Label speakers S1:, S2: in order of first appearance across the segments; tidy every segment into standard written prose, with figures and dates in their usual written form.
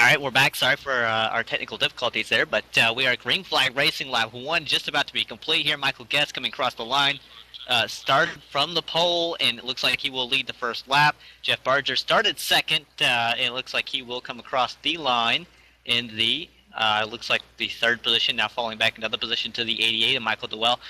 S1: All right, we're back. Sorry for our technical difficulties there, but we are green flag racing lap one, just about to be complete here. Michael Guest coming across the line, started from the pole, and it looks like he will lead the first lap. Jeff Barger started second, and it looks like he will come across the line in the looks like the third position, now falling back another position to the 88 of Michael Dewell.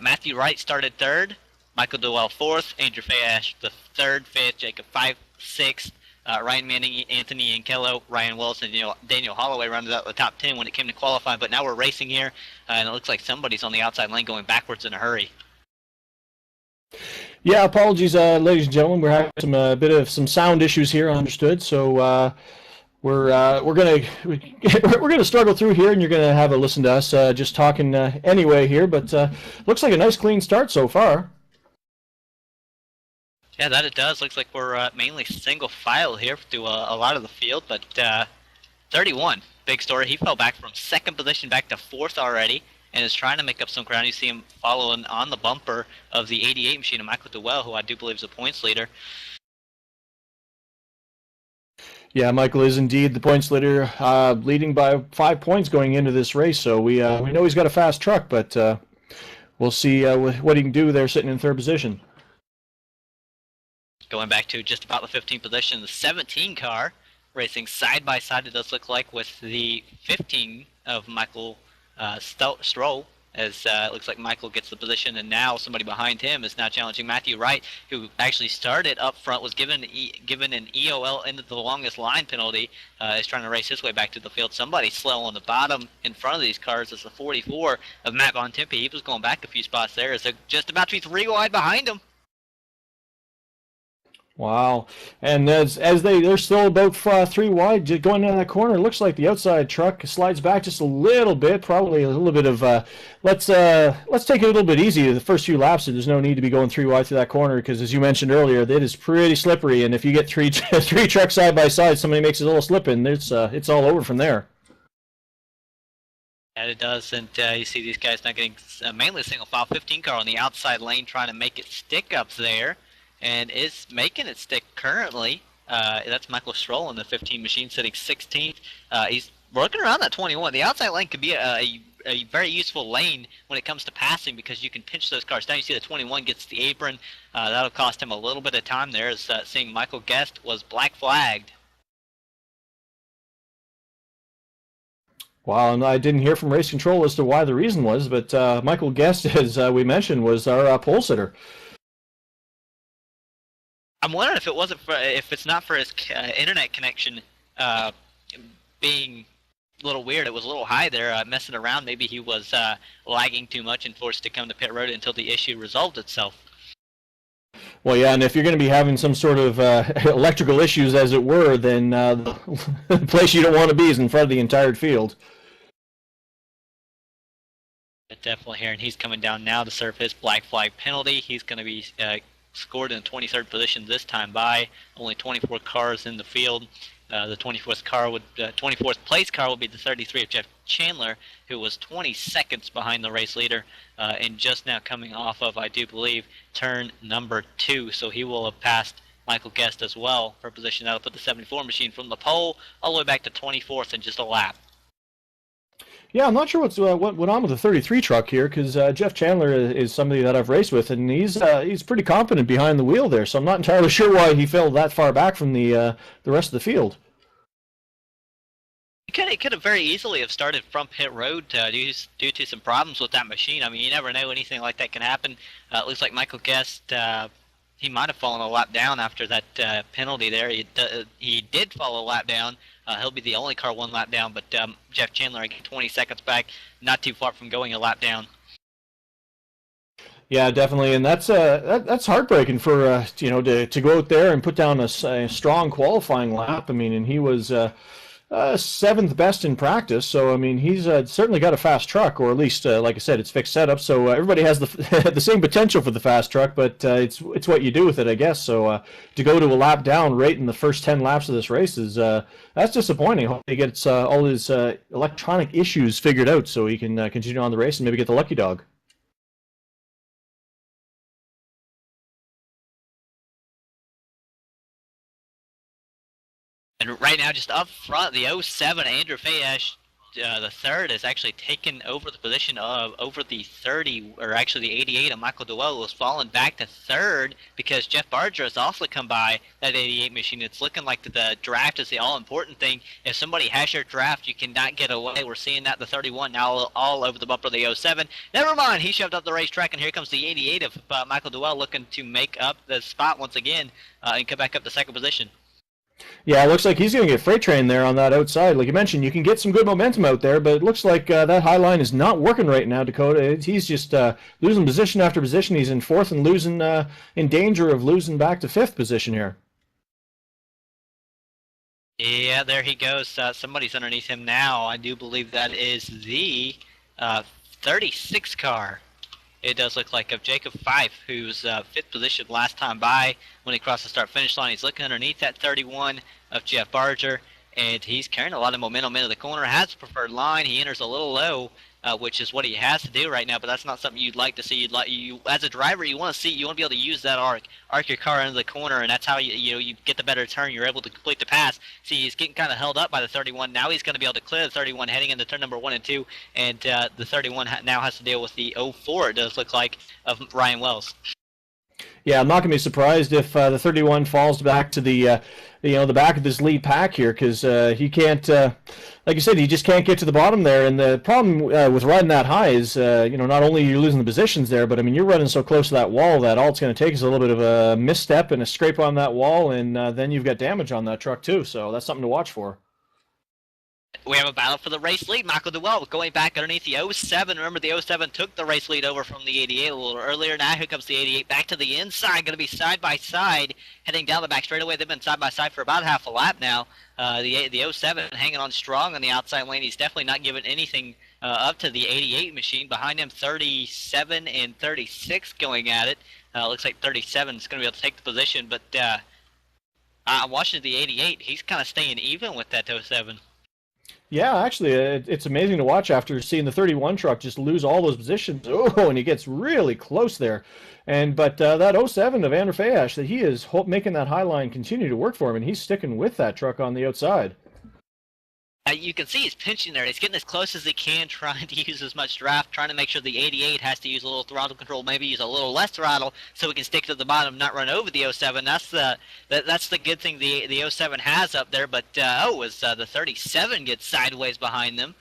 S1: Matthew Wright started third, Michael Dewell fourth, Andrew Fayash the third, fifth, Jacob five, sixth. Ryan Manning, Anthony Ankello, Ryan Wilson, Daniel Holloway rounded out the top 10 when it came to qualifying, but now we're racing here, and it looks like somebody's on the outside lane going backwards in a hurry.
S2: Yeah, apologies, ladies and gentlemen. We're having some bit of some sound issues here. Understood. So we're gonna we're gonna struggle through here, and you're gonna have a listen to us just talking anyway here. But looks like a nice clean start so far.
S1: Yeah, that it does. Looks like we're mainly single file here through a lot of the field, but 31, big story. He fell back from second position back to fourth already, and is trying to make up some ground. You see him following on the bumper of the 88 machine of Michael Dewell, who I do believe is a points leader.
S2: Yeah, Michael is indeed the points leader, leading by 5 points going into this race. So we know he's got a fast truck, but we'll see what he can do there sitting in third position.
S1: Going back to just about the 15th position, the 17 car racing side by side, it does look like, with the 15 of Michael Stroll, as it looks like Michael gets the position, and now somebody behind him is now challenging Matthew Wright, who actually started up front, was given an EOL into the longest line penalty, is trying to race his way back to the field. Somebody slow on the bottom in front of these cars is the 44 of Matt Von Tempe. He was going back a few spots there, as they're just about to be 3 wide behind him.
S2: Wow. And they're still about 3 wide going into that corner. It looks like the outside truck slides back just a little bit, probably a little bit of let's take it a little bit easy the first few laps. There's no need to be going 3 wide through that corner because, as you mentioned earlier, it is pretty slippery, and if you get three trucks side by side, somebody makes a little slip in, it's all over from there.
S1: And it does, and you see these guys now getting mainly a single file 15 car on the outside lane, trying to make it stick up there, and is making it stick currently. That's Michael Stroll in the 15 machine, sitting 16th. He's working around that 21. The outside lane could be a very useful lane when it comes to passing, because you can pinch those cars down. You see the 21 gets the apron. That'll cost him a little bit of time there, as seeing Michael Guest was black flagged.
S2: Wow, and I didn't hear from race control as to why the reason was, but Michael Guest, as we mentioned, was our pole sitter.
S1: I'm wondering if it's not for his internet connection being a little weird. It was a little high there, messing around. Maybe he was lagging too much and forced to come to pit road until the issue resolved itself.
S2: Well, yeah, and if you're going to be having some sort of electrical issues, as it were, then the place you don't want to be is in front of the entire field.
S1: Definitely here, and he's coming down now to serve his black flag penalty. He's going to be scored in 23rd position this time by only 24 cars in the field. The 24th place car would be the 33 of Jeff Chandler, who was 20 seconds behind the race leader, and just now coming off of, I do believe, turn number 2. So he will have passed Michael Guest as well for a position. That'll put the 74 machine from the pole all the way back to 24th in just a lap.
S2: Yeah, I'm not sure what went on with the 33 truck here, because Jeff Chandler is somebody that I've raced with, and he's pretty confident behind the wheel there. So I'm not entirely sure why he fell that far back from the rest of the field.
S1: He could have very easily have started from pit road due to some problems with that machine. I mean, you never know, anything like that can happen. It looks like Michael Guest, he might have fallen a lap down after that penalty there. He did fall a lap down. He'll be the only car 1 lap down, but Jeff Chandler, again, 20 seconds back, not too far from going a lap down.
S2: Yeah, definitely, and that's heartbreaking for to go out there and put down a strong qualifying lap. I mean, and he was 7th best in practice, so I mean he's certainly got a fast truck, or at least like I said, it's fixed setup. So everybody has the the same potential for the fast truck, but it's what you do with it, I guess. So to go to a lap down right in the first 10 laps of this race is that's disappointing. Hope he gets all his electronic issues figured out so he can continue on the race and maybe get the lucky dog.
S1: And right now, just up front, the '07 Andrew Fayesh, the third, is actually taken over the position of over the 30, or actually the 88 of Michael Dewell, who's fallen back to third because Jeff Barger has also come by that 88 machine. It's looking like the draft is the all-important thing. If somebody has your draft, you cannot get away. We're seeing that the 31 now all over the bumper of the '07. Never mind, he shoved up the racetrack, and here comes the 88 of Michael Dewell looking to make up the spot once again and come back up to second position.
S2: Yeah, it looks like he's going to get freight train there on that outside. Like you mentioned, you can get some good momentum out there, but it looks like that high line is not working right now, Dakota. He's just losing position after position. He's in fourth and losing, in danger of losing back to fifth position here.
S1: Yeah, there he goes. Somebody's underneath him now. I do believe that is the 36 car. It does look like of Jacob Fife, who's fifth position last time by when he crossed the start-finish line. He's looking underneath that 31 of Jeff Barger, and he's carrying a lot of momentum into the corner. Has a preferred line. He enters a little low, which is what he has to do right now. But that's not something you'd like to see. You as a driver, you want to be able to use that arc your car into the corner, and that's how you get the better turn. You're able to complete the pass. See, he's getting kind of held up by the 31. Now he's going to be able to clear the 31 heading into turn number 1 and 2, and the 31 now has to deal with the 04. It does look like of Ryan Wells.
S2: Yeah, I'm not going to be surprised if the 31 falls back to the back of this lead pack here, because he can't, like you said, he just can't get to the bottom there. And the problem with riding that high is, not only you're losing the positions there, but I mean you're running so close to that wall that all it's going to take is a little bit of a misstep and a scrape on that wall, and then you've got damage on that truck too. So that's something to watch for.
S1: We have a battle for the race lead. Michael Dewell going back underneath the 07. Remember, the 07 took the race lead over from the 88 a little earlier. Now here comes the 88 back to the inside. Going to be side by side, heading down the back straightaway. They've been side by side for about half a lap now. The 07 hanging on strong on the outside lane. He's definitely not giving anything up to the 88 machine. Behind him, 37 and 36 going at it. Looks like 37 is going to be able to take the position, but I'm watching the 88. He's kind of staying even with that 07.
S2: Yeah, actually, it's amazing to watch after seeing the 31 truck just lose all those positions. Oh, and he gets really close there. But that 07 of Andrew Fayesh, that he is making that high line continue to work for him, and he's sticking with that truck on the outside.
S1: You can see he's pinching there. He's getting as close as he can, trying to use as much draft, trying to make sure the 88 has to use a little throttle control, maybe use a little less throttle, so we can stick to the bottom, not run over the 07. That's the good thing the 07 has up there. But the 37 gets sideways behind them.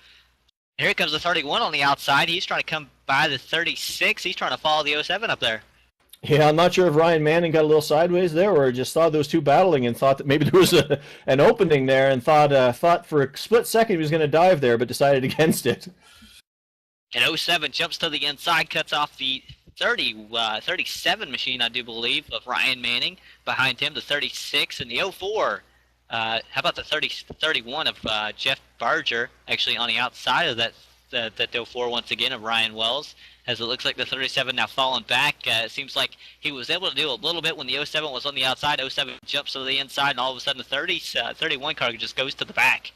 S1: Here comes the 31 on the outside. He's trying to come by the 36. He's trying to follow the 07 up there.
S2: Yeah, I'm not sure if Ryan Manning got a little sideways there, or just saw those two battling and thought that maybe there was an opening there, and thought for a split second he was going to dive there, but decided against it.
S1: And 07 jumps to the inside, cuts off the 37 machine, I do believe, of Ryan Manning. Behind him, the 36 and the 04. How about the 31 of Jeff Barger, actually on the outside of that 04 once again of Ryan Wells, as it looks like the 37 now falling back. It seems like he was able to do a little bit when the 07 was on the outside. 07 jumps to the inside, and all of a sudden the 31 car just goes to the back.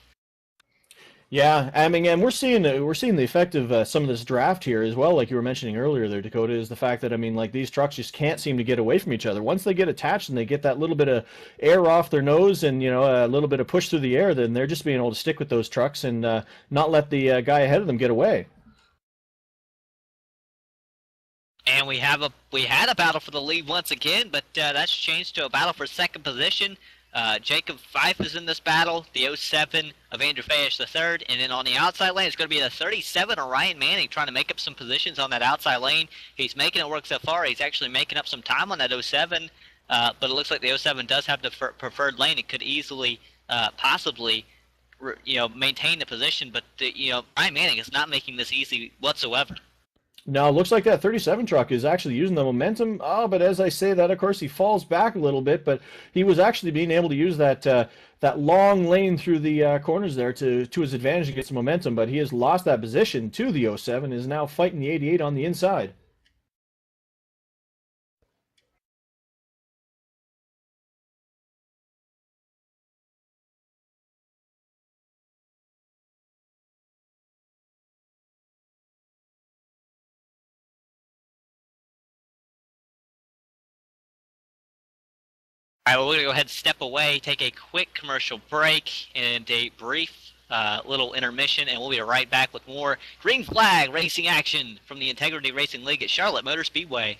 S2: Yeah, I mean, and we're seeing the effect of some of this draft here as well, like you were mentioning earlier there, Dakota, is the fact that, I mean, like, these trucks just can't seem to get away from each other. Once they get attached and they get that little bit of air off their nose and, a little bit of push through the air, then they're just being able to stick with those trucks and not let the guy ahead of them get away.
S1: And we had a battle for the lead once again, but that's changed to a battle for second position. Jacob Fife is in this battle, the 07 of Andrew Fayesh III, and then on the outside lane it's going to be the 37 of Ryan Manning trying to make up some positions on that outside lane. He's making it work so far. He's actually making up some time on that 07, but it looks like the 07 does have the preferred lane. It could easily, possibly, maintain the position, but Ryan Manning is not making this easy whatsoever.
S2: No, it looks like that 37 truck is actually using the momentum. Oh, but as I say that, of course, he falls back a little bit, but he was actually being able to use that long lane through the corners there to his advantage to get some momentum, but he has lost that position to the 07, is now fighting the 88 on the inside.
S1: All right, well, we're going to go ahead and step away, take a quick commercial break, and a brief little intermission, and we'll be right back with more green flag racing action from the Integrity Racing League at Charlotte Motor Speedway.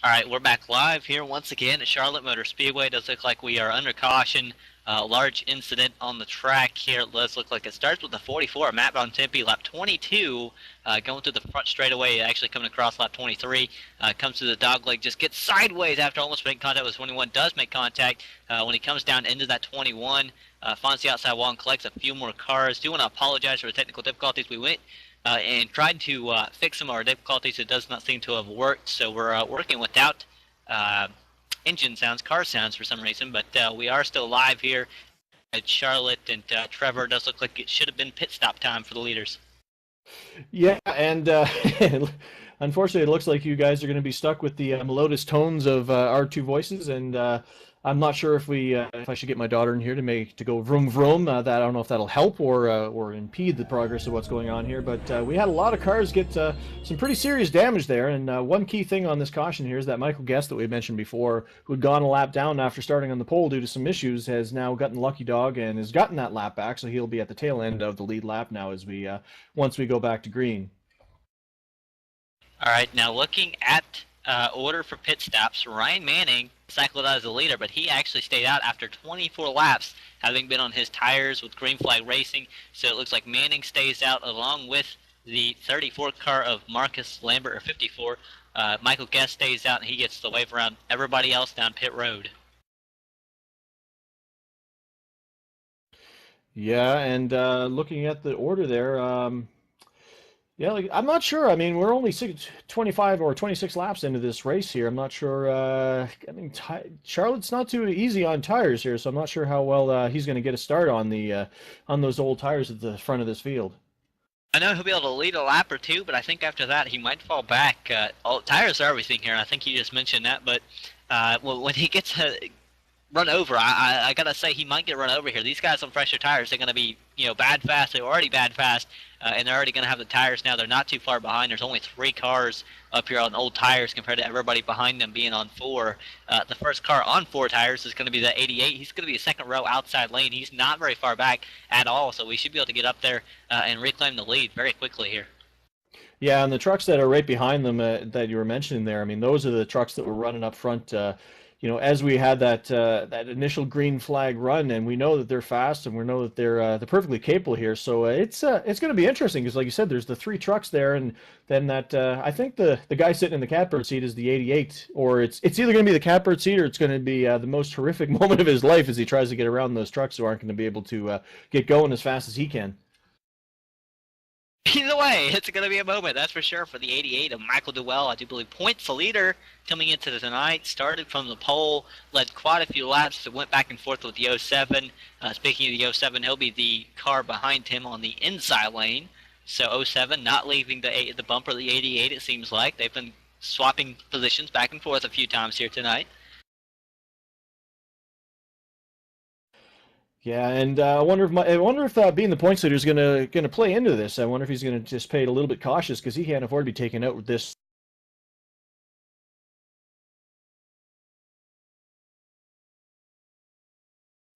S1: All right, we're back live here once again at Charlotte Motor Speedway. It does look like we are under caution. Large incident on the track here. It does look like it starts with the 44, Matt Bontempi, lap 22, going through the front straightaway, actually coming across lap 23, comes to the dogleg, just gets sideways after almost making contact with 21, does make contact when he comes down into that 21, finds the outside wall and collects a few more cars. Do want to apologize for the technical difficulties. We went and tried to fix some of our difficulties. It does not seem to have worked, so we're working without engine sounds, car sounds for some reason, but we are still live here at Charlotte, and Trevor, does look like it should have been pit stop time for the leaders.
S2: Yeah, and unfortunately, it looks like you guys are going to be stuck with the melodious tones of our two voices, and I'm not sure if I should get my daughter in here to go vroom vroom. That I don't know if that'll help or impede the progress of what's going on here. But we had a lot of cars get some pretty serious damage there. And one key thing on this caution here is that Michael Guest that we mentioned before, who had gone a lap down after starting on the pole due to some issues, has now gotten lucky dog and has gotten that lap back. So he'll be at the tail end of the lead lap now as we once we go back to green.
S1: All right, now looking at order for pit stops, Ryan Manning cycled out as a leader, but he actually stayed out after 24 laps, having been on his tires with Green Flag Racing. So it looks like Manning stays out along with the 34 car of Marcus Lambert, or 54. Michael Guest stays out, and he gets to wave around everybody else down pit road.
S2: Yeah, and looking at the order there, yeah, like, I'm not sure. I mean, we're only 25 or 26 laps into this race here. I'm not sure. I mean, Charlotte's not too easy on tires here, so I'm not sure how well he's going to get a start on the on those old tires at the front of this field.
S1: I know he'll be able to lead a lap or two, but I think after that he might fall back. Tires are everything here, and I think you just mentioned that. But when he gets run over, I gotta say he might get run over here. These guys on fresher tires, they're gonna be bad fast. They're already bad fast, and they're already gonna have the tires now. They're not too far behind. There's only 3 cars up here on old tires compared to everybody behind them being on 4. The first car on 4 tires is gonna be the 88. He's gonna be a second row outside lane. He's not very far back at all, so we should be able to get up there and reclaim the lead very quickly here.
S2: Yeah, and the trucks that are right behind them that you were mentioning there, I mean, those are the trucks that were running up front. As we had that initial green flag run, and we know that they're fast, and we know that they're perfectly capable here. So it's going to be interesting because, like you said, there's the 3 trucks there, and then that I think the guy sitting in the catbird seat is the 88, or it's either going to be the catbird seat or it's going to be the most horrific moment of his life as he tries to get around those trucks who aren't going to be able to get going as fast as he can.
S1: Either way, it's going to be a moment, that's for sure, for the 88 of Michael Duell. I do believe points the leader coming into the tonight. Started from the pole, led quite a few laps, so went back and forth with the 07. Speaking of the 07, he'll be the car behind him on the inside lane. So 07 not leaving the bumper of the 88, it seems like. They've been swapping positions back and forth a few times here tonight.
S2: Yeah, and I wonder if being the points leader is gonna play into this. I wonder if he's gonna just play it a little bit cautious because he can't afford to be taken out with this.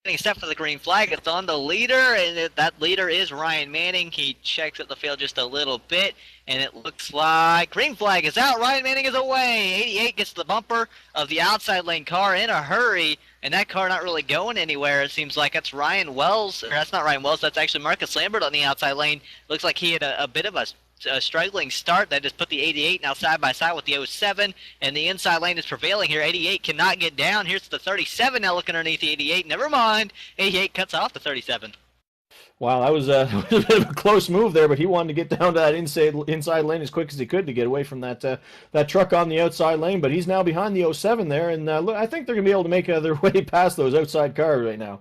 S1: Except for the green flag, it's on the leader, and that leader is Ryan Manning. He checks at the field just a little bit, and it looks like green flag is out. Ryan Manning is away. 88 gets the bumper of the outside lane car in a hurry, and that car not really going anywhere. It seems like that's Ryan Wells, or that's not Ryan Wells, that's actually Marcus Lambert on the outside lane. Looks like he had a bit of a struggling start. That just put the 88 now side by side with the 07, and the inside lane is prevailing here. 88 cannot get down. Here's the 37 now looking underneath the 88. Never mind. 88 cuts off the 37.
S2: Wow, that was a bit of a close move there, but he wanted to get down to that inside lane as quick as he could to get away from that truck on the outside lane. But he's now behind the 07 there, and I think they're going to be able to make their way past those outside cars right now.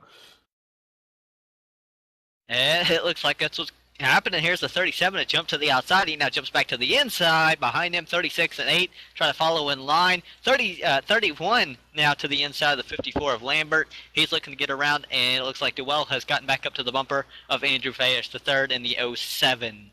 S1: And it looks like that's what's happening. Here's the 37 to jump to the outside. He now jumps back to the inside. Behind him, 36 and 8 try to follow in line. 31 now to the inside of the 54 of Lambert. He's looking to get around, and it looks like Dewell has gotten back up to the bumper of Andrew Fayesh, the third in the 07.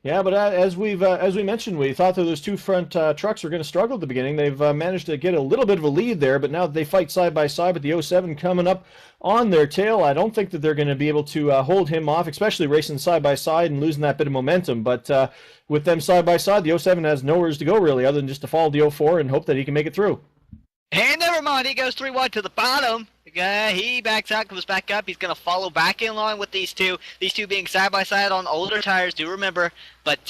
S2: Yeah, but as we mentioned, we thought that those two front trucks were going to struggle at the beginning. They've managed to get a little bit of a lead there, but now that they fight side by side with the 07 coming up on their tail, I don't think that they're going to be able to hold him off, especially racing side by side and losing that bit of momentum. But with them side by side, the 07 has nowhere to go really other than just to follow the 04 and hope that he can make it through.
S1: And never mind, he goes 3 wide to the bottom. He backs out, comes back up. He's going to follow back in line with these two. These two being side by side on older tires, do remember. But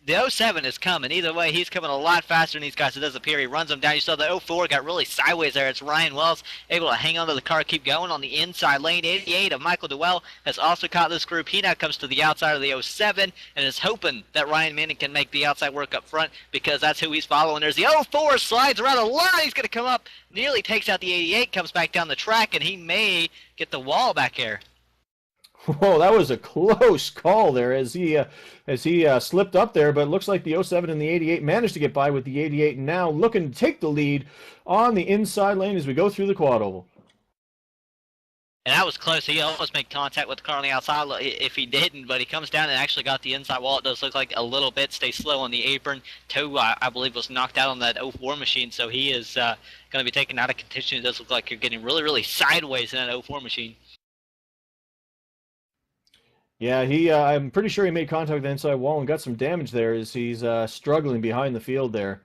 S1: the 07 is coming. Either way, he's coming a lot faster than these guys. It does appear he runs them down. You saw the 04 got really sideways there. It's Ryan Wells able to hang onto the car, keep going on the inside lane. 88 of Michael Dewell has also caught this group. He now comes to the outside of the 07 and is hoping that Ryan Manning can make the outside work up front because that's who he's following. There's the 04, slides around a line. He's going to come up, nearly takes out the 88, comes back down the track, and he may get the wall back here.
S2: Whoa, that was a close call there as he slipped up there, but it looks like the 07 and the 88 managed to get by with the 88, and now looking to take the lead on the inside lane as we go through the quad oval.
S1: And that was close. He almost made contact with the car on the outside if he didn't, but he comes down and actually got the inside wall. It does look like a little bit. Stays slow on the apron. Toe, I believe, was knocked out on that 04 machine, so he is going to be taken out of contention. It does look like you're getting really, really sideways in that 04 machine.
S2: Yeah, I'm pretty sure he made contact with the inside wall and got some damage there as he's struggling behind the field there.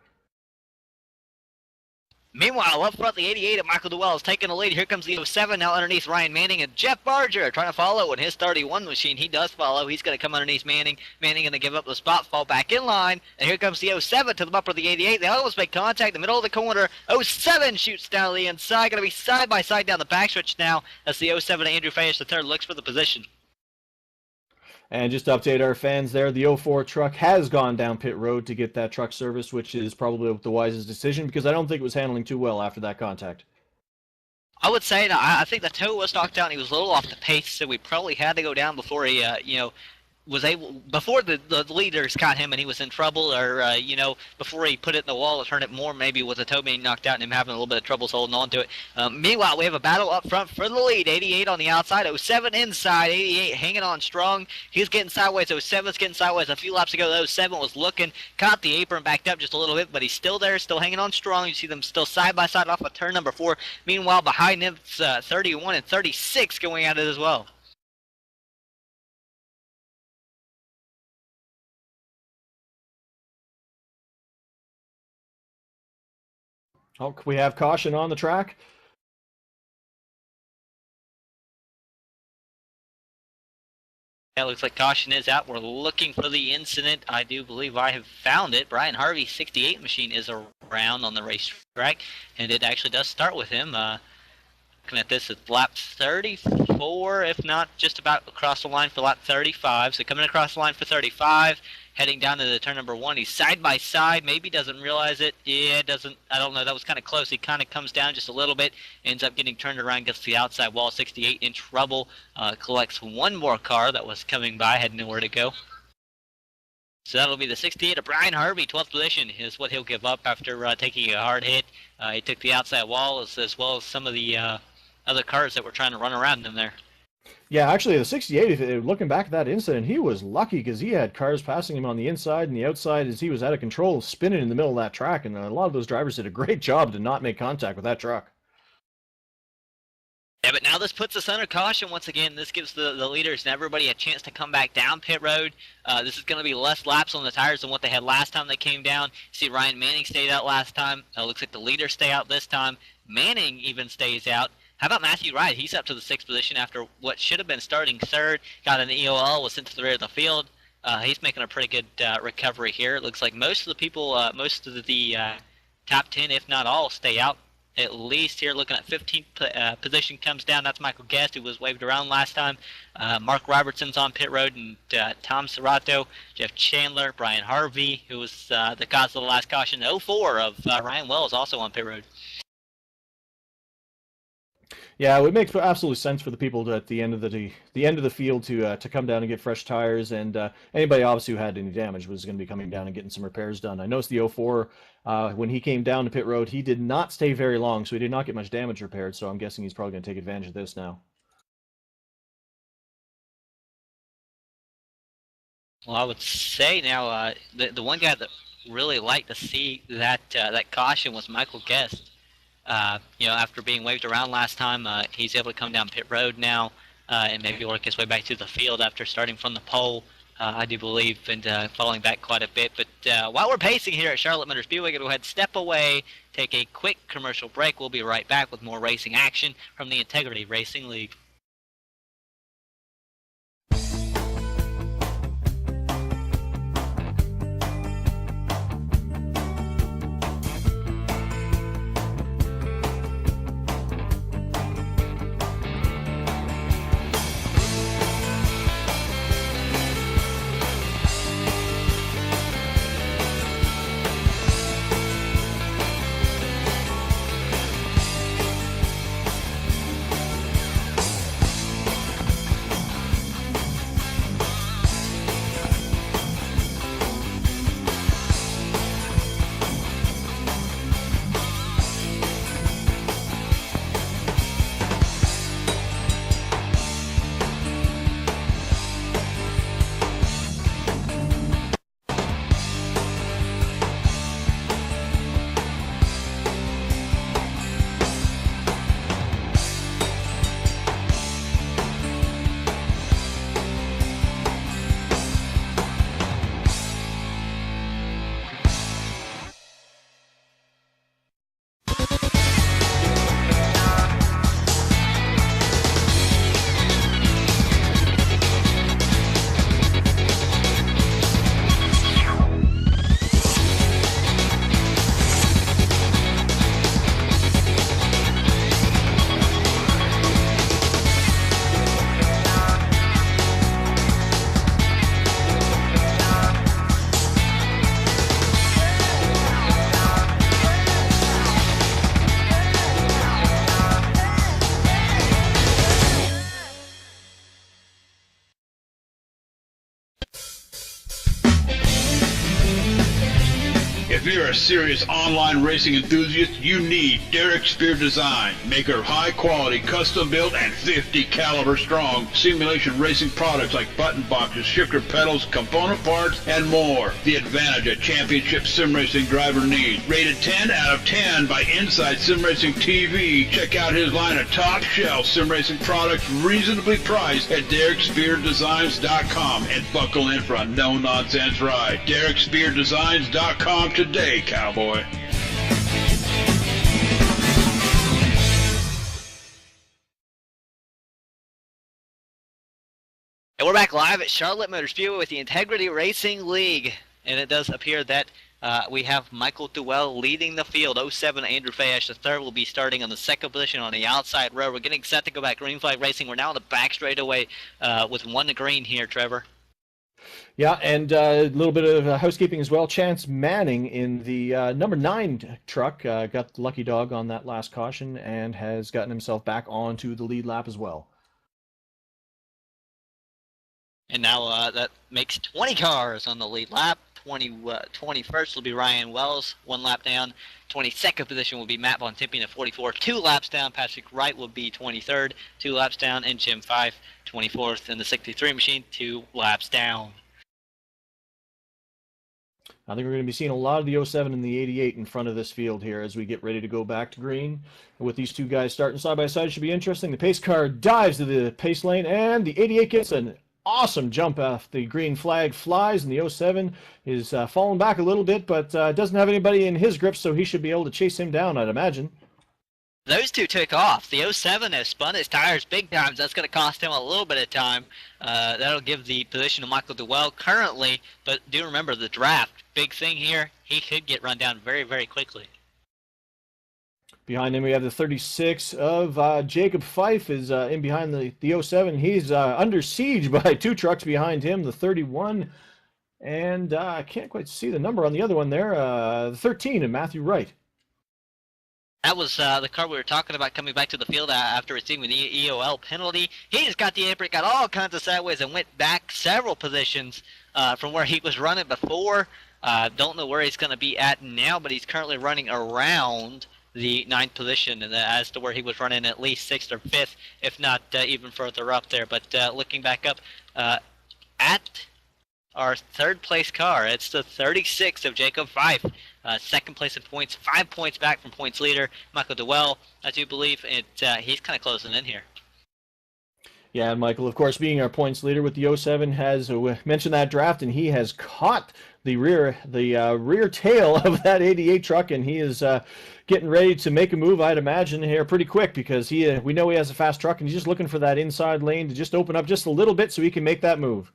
S1: Meanwhile, up front, the 88 of Michael Dewell is taking the lead. Here comes the 07 now underneath Ryan Manning, and Jeff Barger trying to follow in his 31 machine. He does follow. He's going to come underneath Manning. Manning going to give up the spot, fall back in line, and here comes the 07 to the bumper of the 88. They almost make contact in the middle of the corner. 07 shoots down the inside. Going to be side by side down the backstretch now as the 07 Andrew Fayesh, the third, looks for the position.
S2: And just to update our fans there, the 04 truck has gone down pit road to get that truck serviced, which is probably the wisest decision because I don't think it was handling too well after that contact.
S1: I would say that I think the toe was knocked out and he was a little off the pace, so we probably had to go down before he, was able, before the leaders caught him and he was in trouble, or before he put it in the wall or turned it more, maybe with the toe being knocked out and him having a little bit of troubles holding on to it. Meanwhile, we have a battle up front for the lead. 88 on the outside, 07 inside, 88 hanging on strong. He's getting sideways, 07's getting sideways. A few laps ago, the 07 was looking, caught the apron, backed up just a little bit, but he's still there, still hanging on strong. You see them still side by side off of turn number 4. Meanwhile, behind him, it's 31 and 36 going at it as well.
S2: Oh, we have caution on the track.
S1: Yeah, looks like caution is out. We're looking for the incident. I do believe I have found it. Brian Harvey's 68 machine is around on the racetrack, and it actually does start with him. Looking at this, it's lap 34, if not just about across the line for lap 35. So coming across the line for 35, heading down to the turn number 1. He's side by side. Maybe doesn't realize it. Yeah, doesn't. I don't know. That was kind of close. He kind of comes down just a little bit, ends up getting turned around, gets to the outside wall. 68 in trouble. Collects one more car that was coming by, had nowhere to go. So that'll be the 68 of Brian Harvey. 12th position is what he'll give up after taking a hard hit. He took the outside wall as well as some of the other cars that were trying to run around him there.
S2: Yeah, actually, the 68, looking back at that incident, he was lucky because he had cars passing him on the inside and the outside as he was out of control, spinning in the middle of that track, and a lot of those drivers did a great job to not make contact with that truck.
S1: Yeah, but now this puts us under caution once again. This gives the leaders and everybody a chance to come back down pit road. This is going to be less laps on the tires than what they had last time they came down. See, Ryan Manning stayed out last time. Looks like the leaders stay out this time. Manning even stays out. How about Matthew Wright? He's up to the 6th position after what should have been starting 3rd. Got an EOL, was sent to the rear of the field. He's making a pretty good recovery here. It looks like most of the people, most of the top 10, if not all, stay out. At least here, looking at 15th position comes down. That's Michael Guest, who was waved around last time. Mark Robertson's on pit road, and Tom Serrato, Jeff Chandler, Brian Harvey, who was the cause of the last caution. 04 of Ryan Wells also on pit road.
S2: Yeah, it would make absolute sense for the people to, at the end of the field to come down and get fresh tires, and anybody obviously who had any damage was going to be coming down and getting some repairs done. I noticed the 04 when he came down to pit road, he did not stay very long, so he did not get much damage repaired. So I'm guessing he's probably going to take advantage of this now.
S1: Well, I would say now the one guy that really liked to see that that caution was Michael Guest. After being waved around last time, he's able to come down pit road now and maybe work his way back to the field after starting from the pole, I do believe, and falling back quite a bit. But while we're pacing here at Charlotte Motor Speedway, go ahead, step away, take a quick commercial break. We'll be right back with more racing action from the Integrity Racing League.
S3: If you're a serious online racing enthusiast, you need Derek Spear Design, maker of high-quality, custom-built, and 50 caliber strong simulation racing products like button boxes, shifter pedals, component parts, and more. The advantage a championship sim racing driver needs. Rated 10 out of 10 by Inside Sim Racing TV. Check out his line of top-shelf sim racing products reasonably priced at DerekSpearDesigns.com and buckle in for a no-nonsense ride. DerekSpearDesigns.com today, cowboy.
S1: And we're back live at Charlotte Motor Speedway with the Integrity Racing League. And it does appear that we have Michael Duell leading the field. 07 Andrew Fayesh III will be starting on the second position on the outside row. We're getting set to go back green flag racing. We're now on the back straightaway with one to green here, Trevor.
S2: Yeah, and a little bit of housekeeping as well. Chance Manning in the number 9 truck got the lucky dog on that last caution and has gotten himself back onto the lead lap as well.
S1: And now that makes 20 cars on the lead lap. 21st will be Ryan Wells, 1 lap down. 22nd position will be Matt Von Tipping at 44, 2 laps down. Patrick Wright will be 23rd, 2 laps down. And Jim Fife, 24th in the 63 machine, 2 laps down.
S2: I think we're going to be seeing a lot of the 07 and the 88 in front of this field here as we get ready to go back to green. With these two guys starting side by side, should be interesting. The pace car dives to the pace lane, and the 88 gets an awesome jump off the green flag, flies, and the 07 is falling back a little bit, but doesn't have anybody in his grip, so he should be able to chase him down, I'd imagine.
S1: Those two took off. The 07 has spun his tires big times. That's going to cost him a little bit of time. That'll give the position to Michael Dewell currently, but do remember the draft. Big thing here, he could get run down very, very quickly.
S2: Behind him, we have the 36 of Jacob Fife is in behind the 07. He's under siege by two trucks behind him, the 31, and I can't quite see the number on the other one there, the 13 of Matthew Wright.
S1: That was the car we were talking about coming back to the field after receiving the EOL penalty. He just got the apron, got all kinds of sideways, and went back several positions from where he was running before. Don't know where he's going to be at now, but he's currently running around the 9th position, and as to where he was running at least 6th or 5th, if not even further up there. But looking back up at our 3rd place car, it's the 36 of Jacob Fife. 2nd place in points, 5 points back from points leader Michael Dewell, I do believe. He's kind of closing in here.
S2: Yeah, and Michael, of course, being our points leader with the 07, has mentioned that draft, and he has caught the rear tail of that 88 truck, and he is getting ready to make a move, I'd imagine, here pretty quick, because we know he has a fast truck, and he's just looking for that inside lane to just open up just a little bit so he can make that move.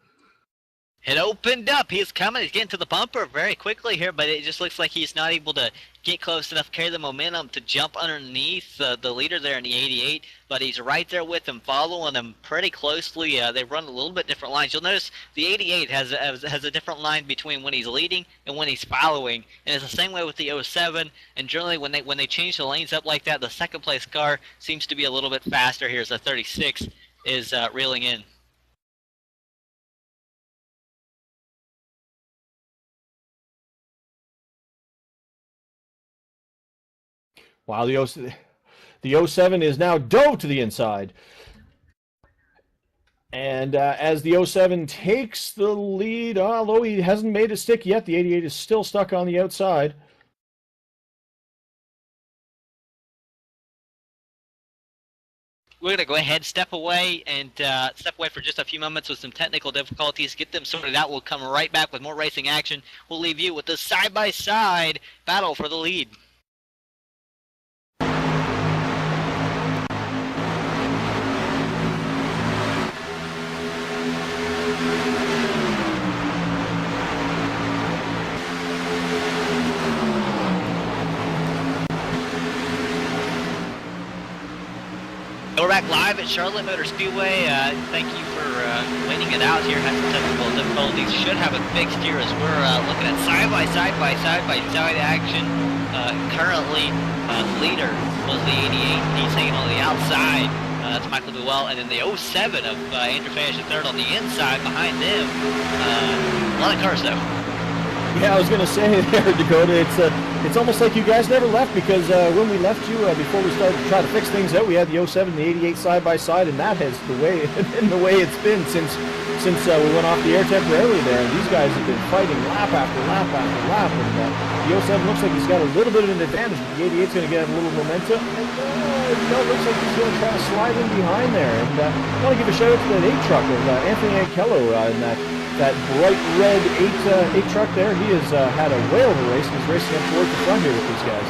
S1: It opened up. He's coming. He's getting to the bumper very quickly here, but it just looks like he's not able to get close enough, carry the momentum to jump underneath the leader there in the 88. But he's right there with him, following him pretty closely. They run a little bit different lines. You'll notice the 88 has a different line between when he's leading and when he's following, and it's the same way with the 07. And generally, when they change the lanes up like that, the 2nd place car seems to be a little bit faster here as the 36 is reeling in.
S2: Wow, the 07 is now dove to the inside. And as the 07 takes the lead, although he hasn't made it stick yet, the 88 is still stuck on the outside.
S1: We're going to go ahead, step away for just a few moments with some technical difficulties, get them sorted out. We'll come right back with more racing action. We'll leave you with the side-by-side battle for the lead. We're back live at Charlotte Motor Speedway. Thank you for waiting it out here. Had some technical difficulties. Should have a big steer as we're looking at side-by-side action. Currently, leader was the 88. He's hanging on the outside. That's Michael Dewell. And then the 07 of Andrew Fash, the 3rd on the inside behind them. A lot of cars, though.
S2: Yeah, I was going to say there, Dakota, it's almost like you guys never left, because when we left you, before we started to try to fix things out, we had the 07 and the 88 side by side, and that has been the way it's been since we went off the air temporarily there. And these guys have been fighting lap after lap after lap, and the 07 looks like he's got a little bit of an advantage, but the 88's going to get a little momentum, and it looks like he's going to try to slide in behind there. And I want to give a shout out to that 8 truck of Anthony Ankello in that bright red 8 truck there. He has had a whale of a race, and he's racing up towards the front here with these guys.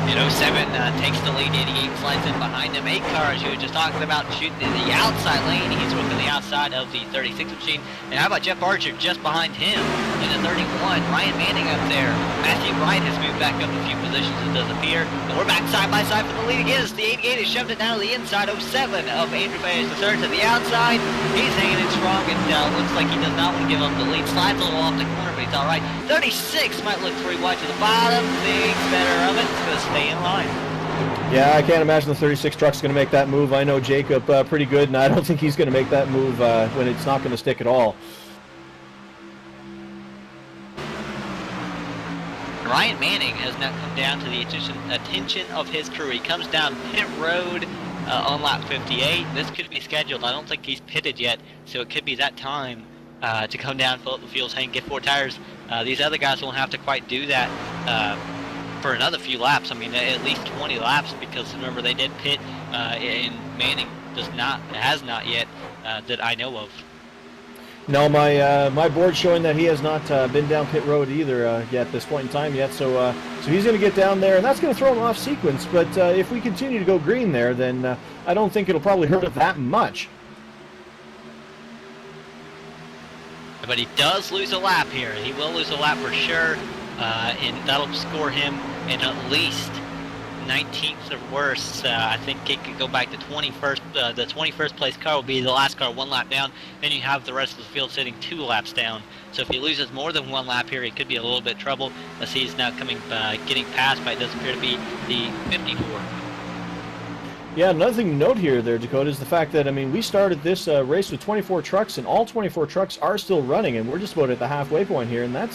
S1: And 07 takes the lead, 88 slides in behind him. 8 cars you were just talking about shooting in the outside lane. He's working the outside of the 36 machine. And how about Jeff Archer just behind him in the 31? Ryan Manning up there. Matthew Wright has moved back up a few positions, it does appear. And we're back side by side for the lead again as the 88 has shoved it down to the inside. 07 of Andrew Fash, the 3rd to the outside. He's hanging in strong, and looks like he does not want to give up the lead. Slides a little off the corner, but he's all right. 36 might look 3 wide to the bottom. Thinks better of it. It's going to stay in line.
S2: Yeah, I can't imagine the 36 truck's going to make that move. I know Jacob pretty good, and I don't think he's going to make that move when it's not going to stick at all.
S1: Ryan Manning has now come down to the attention of his crew. He comes down pit road on lap 58. This could be scheduled. I don't think he's pitted yet, so it could be that time to come down, fill up the fuel tank, get 4 tires These other guys won't have to quite do that for another few laps. I mean, at least 20 laps, because remember they did pit, and Manning has not yet that I know of.
S2: No, my board's showing that he has not been down pit road either yet at this point in time yet. So he's going to get down there, and that's going to throw him off sequence. But if we continue to go green there, then I don't think it'll probably hurt it that much.
S1: But he does lose a lap here. He will lose a lap for sure, and that'll score him in at least 19th or worse. I think it could go back to 21st. The 21st place car will be the last car 1 lap down. Then you have the rest of the field sitting 2 laps down. So if he loses more than 1 lap here, it could be a little bit of trouble. As he's now getting passed, but it does appear to be the 54.
S2: Yeah, another thing to note here there, Dakota, is the fact that, I mean, we started this race with 24 trucks, and all 24 trucks are still running, and we're just about at the halfway point here, and that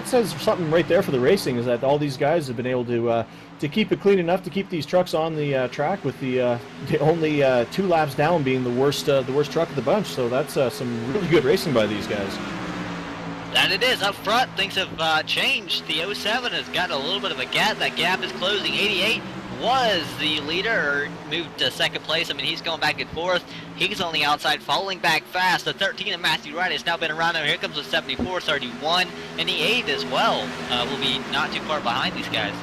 S2: says something right there for the racing, is that all these guys have been able to keep it clean enough to keep these trucks on the track, with the only 2 laps down being the worst truck of the bunch. So that's some really good racing by these guys.
S1: And it is. Up front, things have changed. The 07 has got a little bit of a gap. That gap is closing. 88 was the leader, or moved to second place. I mean, he's going back and forth. He's on the outside, falling back fast. The 13 of Matthew Wright has now been around him. Here comes the 74, 31, and the 8 as well. Will be not too far behind these guys.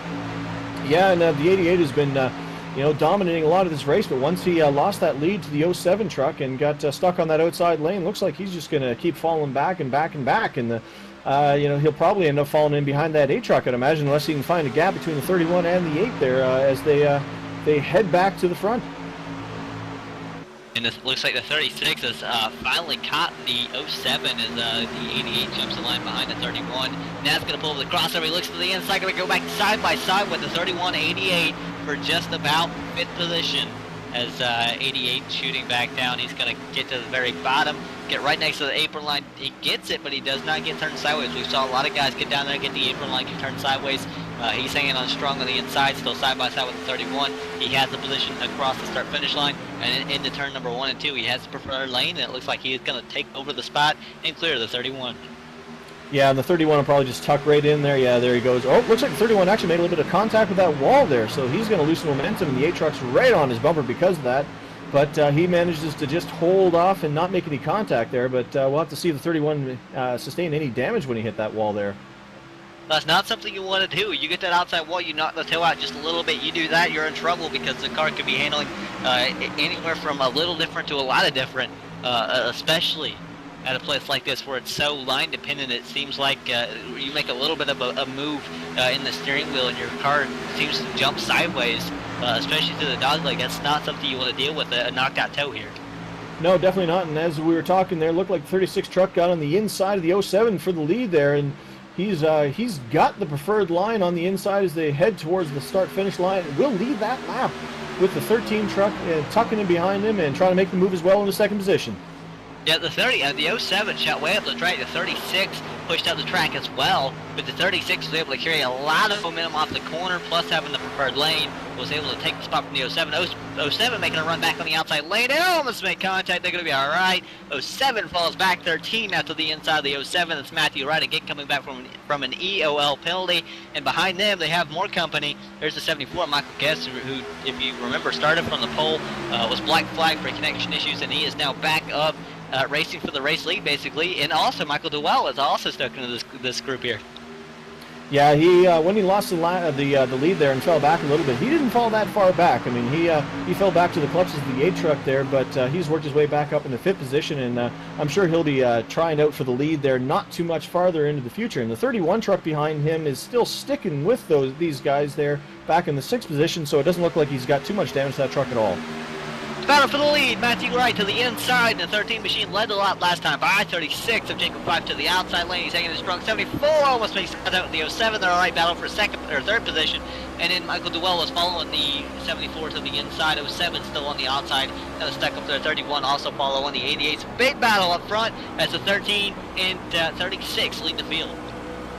S2: Yeah, and the 88 has been dominating a lot of this race, but once he lost that lead to the 07 truck and got stuck on that outside lane, looks like he's just going to keep falling back and back and back, and he'll probably end up falling in behind that 8 truck, I'd imagine, unless he can find a gap between the 31 and the 8 there as they head back to the front.
S1: And it looks like the 36 has finally caught the 07 as the 88 jumps the line behind the 31. Now it's going to pull over the crossover. He looks to the inside, going to go back side by side with the 31, 88 for just about 5th position. As 88 shooting back down, he's going to get to the very bottom, get right next to the apron line. He gets it, but he does not get turned sideways. We saw a lot of guys get down there, get the apron line, get turned sideways. He's hanging on strong on the inside, still side by side with the 31. He has the position across the start-finish line, and into turn number 1 and 2, he has the preferred lane, and it looks like he is going to take over the spot and clear the 31.
S2: Yeah, and the 31 will probably just tuck right in there. Yeah, there he goes. Oh, looks like the 31 actually made a little bit of contact with that wall there, so he's going to lose some momentum, and the 8 truck's right on his bumper because of that. But he manages to just hold off and not make any contact there, but we'll have to see the 31 sustain any damage when he hit that wall there.
S1: That's not something you want to do. You get that outside wall, you knock the tail out just a little bit. You do that, you're in trouble, because the car could be handling anywhere from a little different to a lot of different, especially at a place like this where it's so line dependent. It seems like you make a little bit of a move in the steering wheel and your car seems to jump sideways, especially to the dog leg. That's not something you want to deal with, a knocked out toe here.
S2: No, definitely not. And as we were talking there, looked like the 36 truck got on the inside of the 07 for the lead there, and he's got the preferred line on the inside as they head towards the start-finish line. Will lead that lap with the 13 truck tucking in behind him and trying to make the move as well into second position.
S1: Yeah, the 07 shot way up the track. The 36 pushed out the track as well, but the 36 was able to carry a lot of momentum off the corner, plus having the preferred lane, was able to take the spot from the 07. 07 making a run back on the outside lane. They almost make contact. They're going to be all right. 07 falls back 13 now to the inside of the 07. It's Matthew Wright again coming back from an EOL penalty, and behind them they have more company. There's the 74, Michael Guest, who, if you remember, started from the pole, was black flagged for connection issues, and he is now back up. Racing for the race lead, basically, and also Michael Dewell is also stuck into this group here.
S2: Yeah, he when he lost the lead there and fell back a little bit, he didn't fall that far back. I mean, he fell back to the clutches of the 8 truck there, but he's worked his way back up into 5th position, and I'm sure he'll be trying out for the lead there, not too much farther into the future. And the 31 truck behind him is still sticking with these guys there back in the 6th position, so it doesn't look like he's got too much damage to that truck at all.
S1: Battle for the lead, Matthew Wright to the inside, and the 13 machine led the lap last time by 36 of Jacob 5 to the outside lane. He's hanging in strong. 74 almost makes it out with the 07. They're all right, battle for second or third position, and then Michael Dewell is following the 74 to the inside. 07 still on the outside, stuck up there. 31 also follow on the 88. Big battle up front as the 13 and 36 lead the field.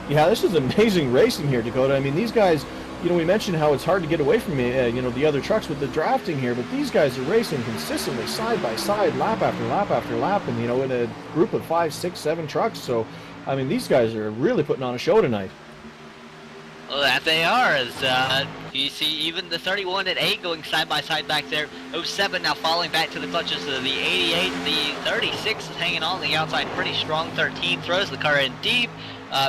S2: Yeah, this is amazing racing here, Dakota. I mean, these guys, we mentioned how it's hard to get away from the other trucks with the drafting here, but these guys are racing consistently side by side, lap after lap after lap, and in a group of 5, 6, 7 trucks. So I mean, these guys are really putting on a show tonight.
S1: Well, that they are, as you see even the 31 and 8 going side by side back there. 07 now falling back to the clutches of the 88. The 36 is hanging on the outside pretty strong. 13 throws the car in deep.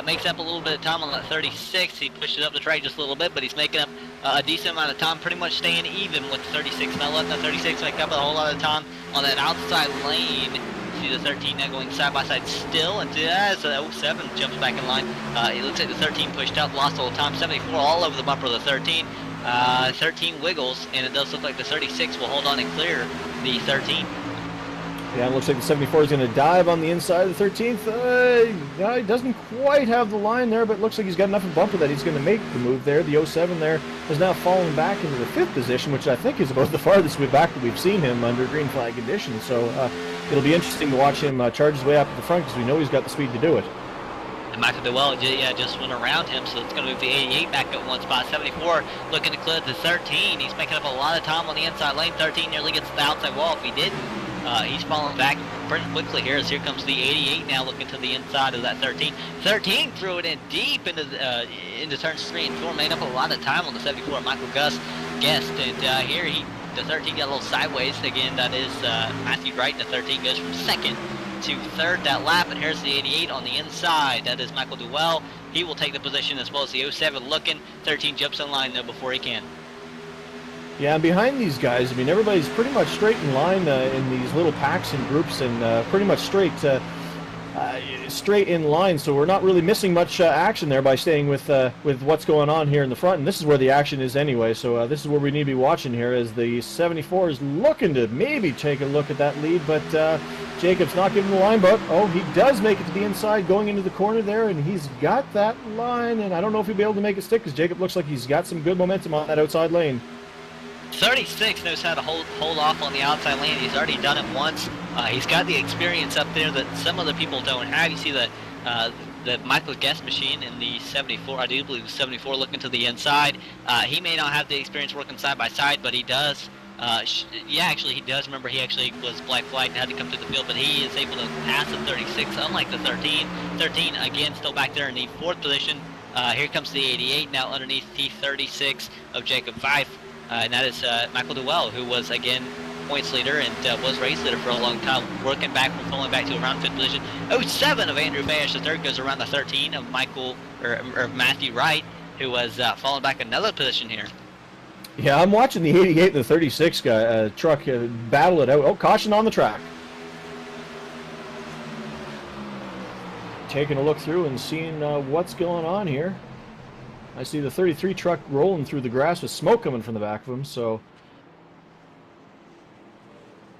S1: Makes up a little bit of time on that 36. He pushed it up the track just a little bit, but he's making up a decent amount of time, pretty much staying even with the 36. Now letting the 36 make up a whole lot of time on that outside lane. See the 13 now going side by side still, and as the 07 jumps back in line, it looks like the 13 pushed up, lost a little time. 74 all over the bumper of the 13. 13 wiggles, and it does look like the 36 will hold on and clear the 13.
S2: Yeah, it looks like the 74 is going to dive on the inside of the 13th. He doesn't quite have the line there, but it looks like he's got enough of a bumper that he's going to make the move there. The 07 there is now falling back into the 5th position, which I think is about the farthest way back that we've seen him under green flag conditions. So it'll be interesting to watch him charge his way up to the front, because we know he's got the speed to do it.
S1: And Michael Dewell, yeah, just went around him, so it's going to move the 88 back up one spot. 74 looking to clear the 13. He's making up a lot of time on the inside lane. 13 nearly gets to the outside wall. If he didn't, he's falling back pretty quickly here, as here comes the 88 now looking to the inside of that 13. 13 threw it in deep into turns 3 and 4, made up a lot of time on the 74. Michael Guest, and here the 13 got a little sideways. Again, that is Matthew Wright. The 13 goes from 2nd to 3rd that lap, and here's the 88 on the inside. That is Michael Dewell. He will take the position, as well as the 07 looking. 13 jumps in line though before he can.
S2: Yeah, and behind these guys, I mean, everybody's pretty much straight in line in these little packs and groups, and pretty much straight in line. So we're not really missing much action there by staying with what's going on here in the front. And this is where the action is anyway. So this is where we need to be watching here, as the 74 is looking to maybe take a look at that lead, but Jacob's not giving the line. But he does make it to the inside, going into the corner there, and he's got that line. And I don't know if he'll be able to make it stick, because Jacob looks like he's got some good momentum on that outside lane.
S1: 36 knows how to hold off on the outside lane. He's already done it once. He's got the experience up there that some other people don't have. You see the Michael Guest machine in the 74, I do believe 74, looking to the inside. He may not have the experience working side by side, but he does. Yeah, actually he does. Remember, he actually was black flagged and had to come through the field, but he is able to pass the 36, unlike the 13. 13, again, still back there in the 4th position. Here comes the 88, now underneath the 36 of Jacob Fife. And that is Michael Dewell, who was, again, points leader and was race leader for a long time, working back, falling back to around 5th position. 07 of Andrew Bayish, the 3rd, goes around the 13 of Matthew Wright, who was falling back another position here.
S2: Yeah, I'm watching the 88 and the 36 truck battle it out. Oh, caution on the track. Taking a look through and seeing what's going on here. I see the 33 truck rolling through the grass with smoke coming from the back of him, so...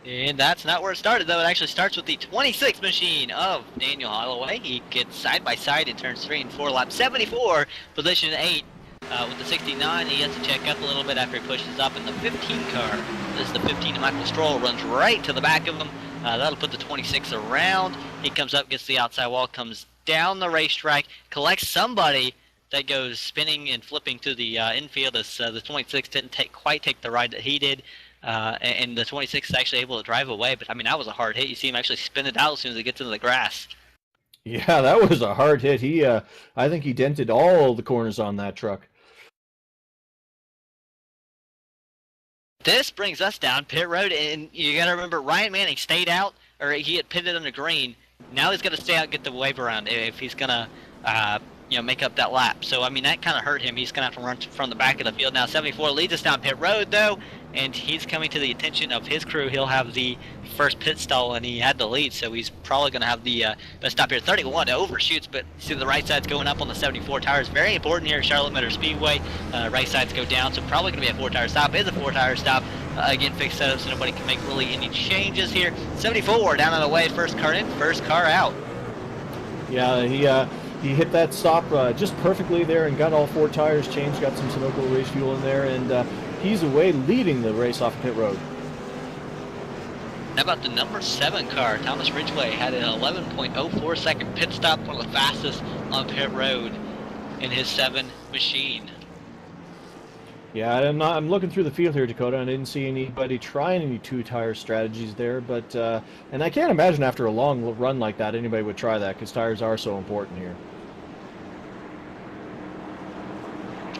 S1: And that's not where it started, though. It actually starts with the 26 machine of Daniel Holloway. He gets side by side in turns 3 and 4, lap 74, position 8. With the 69, he has to check up a little bit after he pushes up in the 15 car. This is the 15 of Michael Stroll, runs right to the back of him. That'll put the 26 around. He comes up, gets the outside wall, comes down the racetrack, collects somebody that goes spinning and flipping to the infield, as the 26 didn't quite take the ride that he did. And the 26 is actually able to drive away, but I mean, that was a hard hit. You see him actually spin it out as soon as he gets into the grass.
S2: Yeah, that was a hard hit. I think he dented all the corners on that truck.
S1: This brings us down pit road, and you got to remember, Ryan Manning stayed out, or he had pitted under green. Now he's got to stay out and get the wave around if he's going to make up that lap. So, I mean, that kind of hurt him. He's going to have to run from the back of the field. Now, 74 leads us down pit road, though, and he's coming to the attention of his crew. He'll have the first pit stall, and he had the lead, so he's probably going to have the best stop here. 31 overshoots, but see the right side's going up on the 74 tires. Very important here at Charlotte Motor Speedway. Right sides go down, so probably going to be a 4-tire stop. It is a 4-tire stop. Again, fixed setup, so nobody can make really any changes here. 74 down on the way. First car in, first car out.
S2: Yeah, he hit that stop just perfectly there and got all 4 tires changed, got some Sunoco race fuel in there, and he's away leading the race off pit road.
S1: How about the number 7 car? Thomas Ridgway had an 11.04 second pit stop, one of the fastest on pit road in his 7 machine.
S2: Yeah, I'm looking through the field here, Dakota, and I didn't see anybody trying any two-tire strategies there. But and I can't imagine after a long run like that anybody would try that because tires are so important here.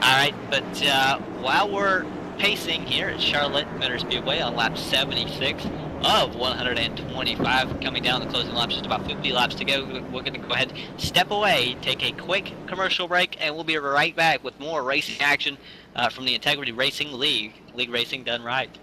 S1: All right, but while we're pacing here at Charlotte Motor Speedway on lap 76 of 125, coming down the closing laps, just about 50 laps to go, we're going to go ahead, step away, take a quick commercial break, and we'll be right back with more racing action from the Integrity Racing League. League racing done right.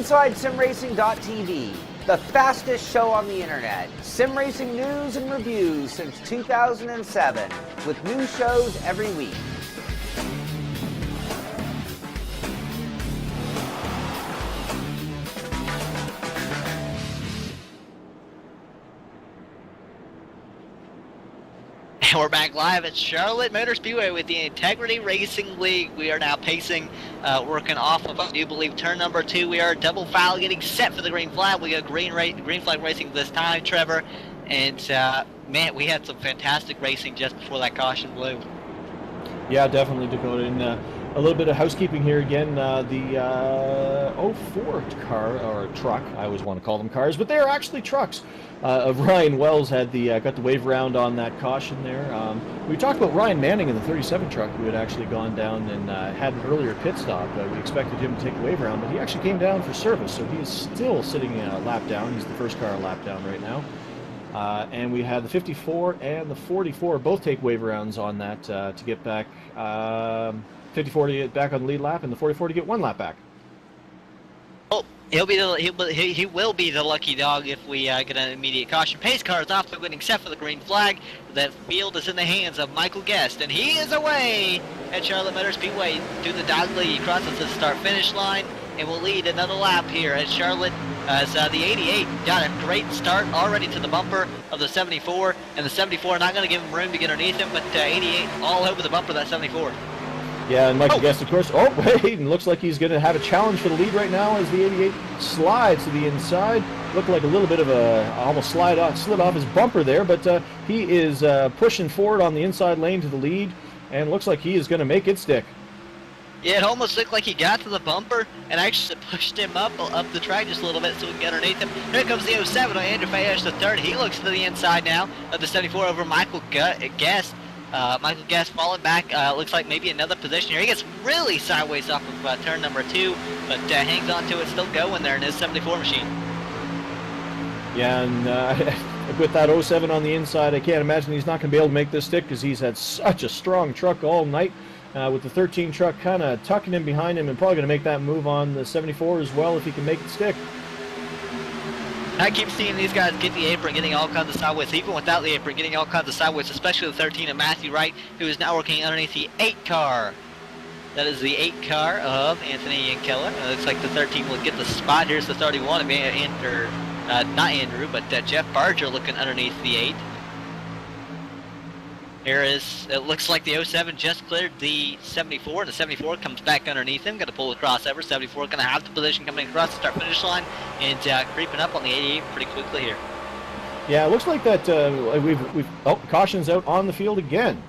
S4: InsideSimRacing.tv, the fastest show on the internet. Sim racing news and reviews since 2007, with new shows every week.
S1: And we're back live at Charlotte Motor Speedway with the Integrity Racing League. We are now pacing, working off of, I do believe, turn number 2. We are double foul, getting set for the green flag. We got green flag racing this time, Trevor. And, man, we had some fantastic racing just before that caution blew.
S2: Yeah, definitely, Dakota. And a little bit of housekeeping here again. The 04 car, or truck, I always want to call them cars, but they are actually trucks, of Ryan Wells had got the wave round on that caution there. We talked about Ryan Manning in the 37 truck, who had actually gone down and had an earlier pit stop. We expected him to take the wave round, but he actually came down for service, so he's still sitting a lap down. He's the first car a lap down right now. And we had the 54 and the 44 both take wave rounds on that to get back. 54 to get back on the lead lap, and the 44 to get one lap back.
S1: Oh, he will be the lucky dog if we get an immediate caution. Pace car is off the winning set for the green flag. That field is in the hands of Michael Guest, and he is away at Charlotte Motor Speedway to the dog lead. He crosses the start-finish line and will lead another lap here at Charlotte as the 88 got a great start already to the bumper of the 74, and the 74 not going to give him room to get underneath him, but 88 all over the bumper of that 74.
S2: Yeah, and Michael Guest, of course. Oh, wait, and looks like he's going to have a challenge for the lead right now as the 88 slides to the inside. Looked like a little bit of almost slid off his bumper there, but he is pushing forward on the inside lane to the lead, and looks like he is going to make it stick.
S1: Yeah, it almost looked like he got to the bumper and actually pushed him up the track just a little bit so we can get underneath him. Here comes the 07 on Andrew Fayesh the third. He looks to the inside now of the 74 over Michael Guest. Michael Guest falling back. Looks like maybe another position here. He gets really sideways off of turn number 2, but hangs on to it, still going there in his 74 machine.
S2: Yeah, and with that 07 on the inside, I can't imagine he's not going to be able to make this stick because he's had such a strong truck all night. with the 13 truck kind of tucking in behind him and probably going to make that move on the 74 as well if he can make it stick.
S1: I keep seeing these guys get the apron, getting all kinds of sideways, even without the apron, getting all kinds of sideways, especially the 13 of Matthew Wright, who is now working underneath the 8 car. That is the 8 car of Anthony Yankella. It looks like the 13 will get the spot. Here's the 31 of not Andrew, but Jeff Barger looking underneath the 8. It looks like the 07 just cleared the 74, and the 74 comes back underneath him. Got to pull the crossover. 74 going to have the position coming across the start-finish line and creeping up on the 88 pretty quickly here.
S2: Yeah, it looks like that caution's out on the field again.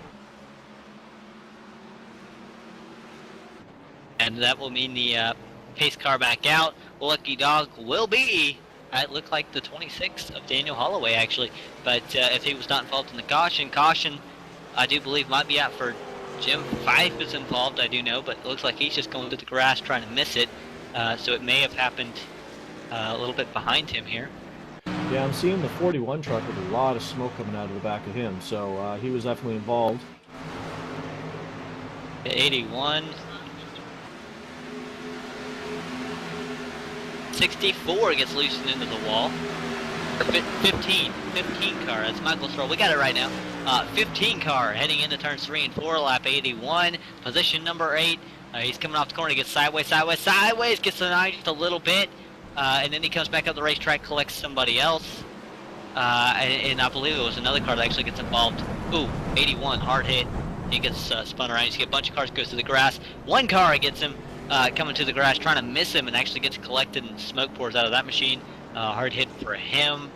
S1: And that will mean the pace car back out. Lucky Dog will be, it looked like the 26 of Daniel Holloway actually, but if he was not involved in the caution, I do believe might be out for Jim Fife is involved, I do know, but it looks like he's just going to the grass trying to miss it, so it may have happened a little bit behind him here.
S2: Yeah, I'm seeing the 41 truck with a lot of smoke coming out of the back of him, so he was definitely involved.
S1: 81. 64 gets loosened into the wall. Or 15 car, that's Michael Stroll. We got it right now. 15 car heading into turns 3 and 4, lap 81, position number 8. He's coming off the corner, gets sideways, gets denied just a little bit, and then he comes back up the racetrack, collects somebody else, and I believe it was another car that actually gets involved. Ooh, 81, hard hit. He gets spun around. You see a bunch of cars goes to the grass. One car gets him coming to the grass, trying to miss him, and actually gets collected, and smoke pours out of that machine. Hard hit for him,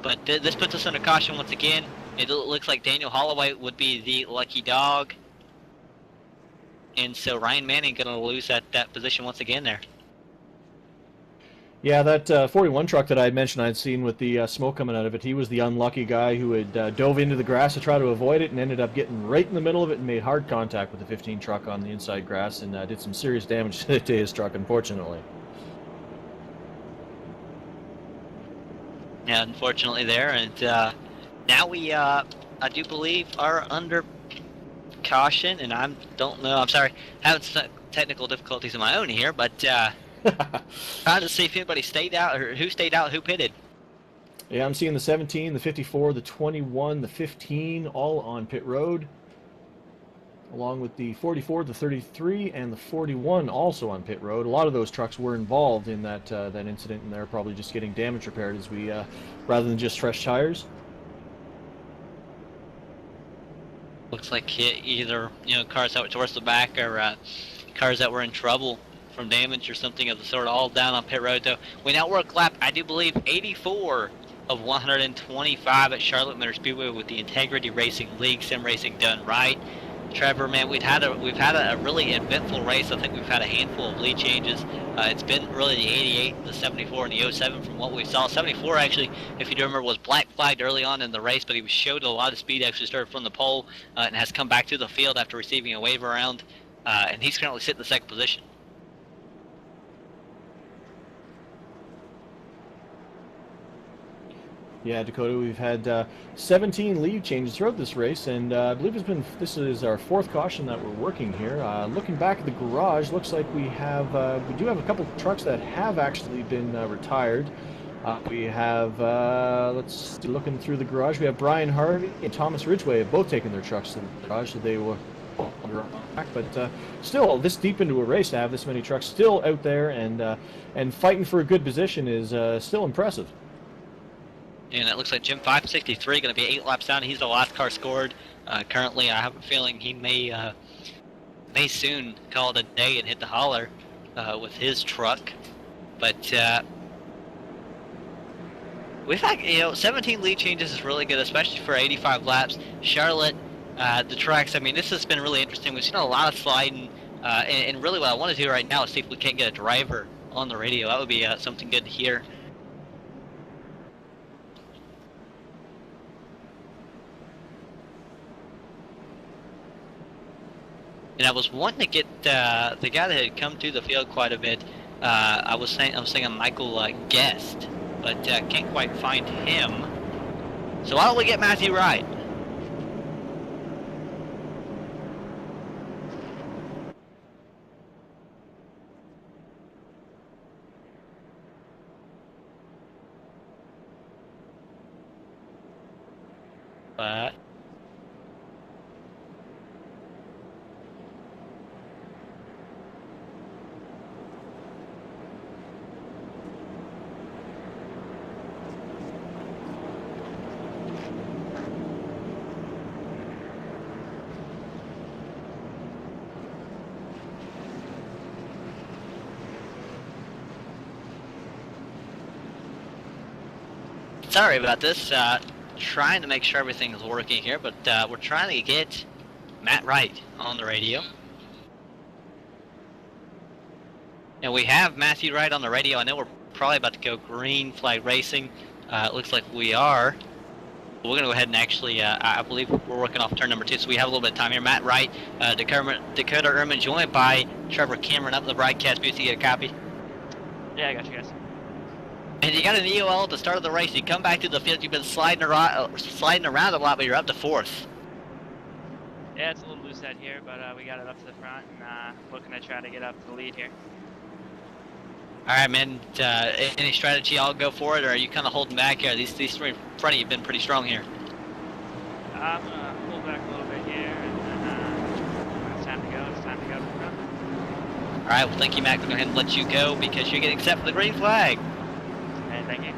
S1: but this puts us under caution once again. It looks like Daniel Holloway would be the lucky dog, and so Ryan Manning going to lose that position once again there.
S2: Yeah, that 41 truck that I had mentioned I'd seen with the smoke coming out of it, he was the unlucky guy who had dove into the grass to try to avoid it and ended up getting right in the middle of it and made hard contact with the 15 truck on the inside grass and did some serious damage to his truck, unfortunately.
S1: Yeah, unfortunately there, and now we, I do believe, are under caution, and I'm sorry, having some technical difficulties of my own here, but trying to see if anybody stayed out, or who stayed out, who pitted.
S2: Yeah, I'm seeing the 17, the 54, the 21, the 15, all on pit road, along with the 44, the 33, and the 41 also on pit road. A lot of those trucks were involved in that incident, and they're probably just getting damage repaired as we, rather than just fresh tires.
S1: Looks like either cars that were towards the back or cars that were in trouble from damage or something of the sort, all down on pit road. Though we now work lap, I do believe, 84 of 125 at Charlotte Motor Speedway with the Integrity Racing League Sim Racing done right. Trevor, man, we've had a really eventful race. I think we've had a handful of lead changes. It's been really the 88, the 74, and the 07 from what we saw. 74 actually, if you do remember, was black flagged early on in the race, but he showed a lot of speed. Actually started from the pole and has come back to the field after receiving a wave around, and he's currently sitting in the second position.
S2: Yeah, Dakota, we've had 17 lead changes throughout this race, and I believe this is our fourth caution that we're working here. Looking back at the garage, looks like we do have a couple of trucks that have actually been retired. We have, let's see, looking through the garage, we have Brian Harvey and Thomas Ridgway have both taken their trucks to the garage, so they were back. But still, this deep into a race to have this many trucks still out there and fighting for a good position is still impressive.
S1: And it looks like Jim 563 going to be 8 laps down. He's the last car scored. Currently, I have a feeling he may soon call it a day and hit the holler with his truck. But we've had 17 lead changes is really good, especially for 85 laps. Charlotte, the tracks. I mean, this has been really interesting. We've seen a lot of sliding, and really what I want to do right now is see if we can't get a driver on the radio. That would be something good to hear. And I was wanting to get the guy that had come to the field quite a bit. I was saying Michael Guest, but can't quite find him. So why don't we get Matthew Wright? But sorry about this. Trying to make sure everything is working here, but we're trying to get Matt Wright on the radio. And we have Matthew Wright on the radio. I know we're probably about to go green flag racing. It looks like we are. We're going to go ahead and actually, I believe we're working off turn number 2, so we have a little bit of time here. Matt Wright, Dakota Ehrman, joined by Trevor Cameron up in the broadcast booth. You get a copy?
S5: Yeah, I got you guys.
S1: And you got an EOL at the start of the race. You come back to the field. You've been sliding around a lot, but you're up to 4th.
S5: Yeah, it's a little loose out here, but we got it up to the front and looking to try to get up to the lead here.
S1: All right, man. Any strategy? I'll go for it, or are you kind of holding back here? These three in front of you have been pretty strong here.
S5: I'm gonna pull back a little bit here, and then it's time to go. It's time to go to the front.
S1: All right. Well, thank you, Matt. We'll go ahead and let you go because you're getting set for the green flag.
S5: Hey, thank you.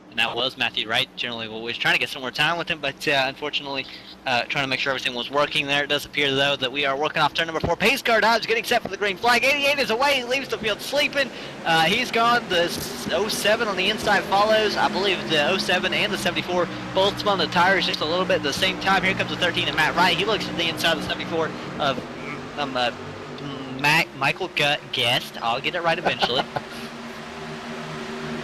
S1: And that was Matthew Wright. Generally, we was trying to get some more time with him, but unfortunately, trying to make sure everything was working there. It does appear, though, that we are working off turn number 4. Pace car Dodge getting set for the green flag. 88 is away. He leaves the field sleeping. He's gone. The 07 on the inside follows. I believe the 07 and the 74 both spun the tires just a little bit at the same time. Here comes the 13 and Matt Wright. He looks at the inside of the 74 of Michael Guest. I'll get it right eventually.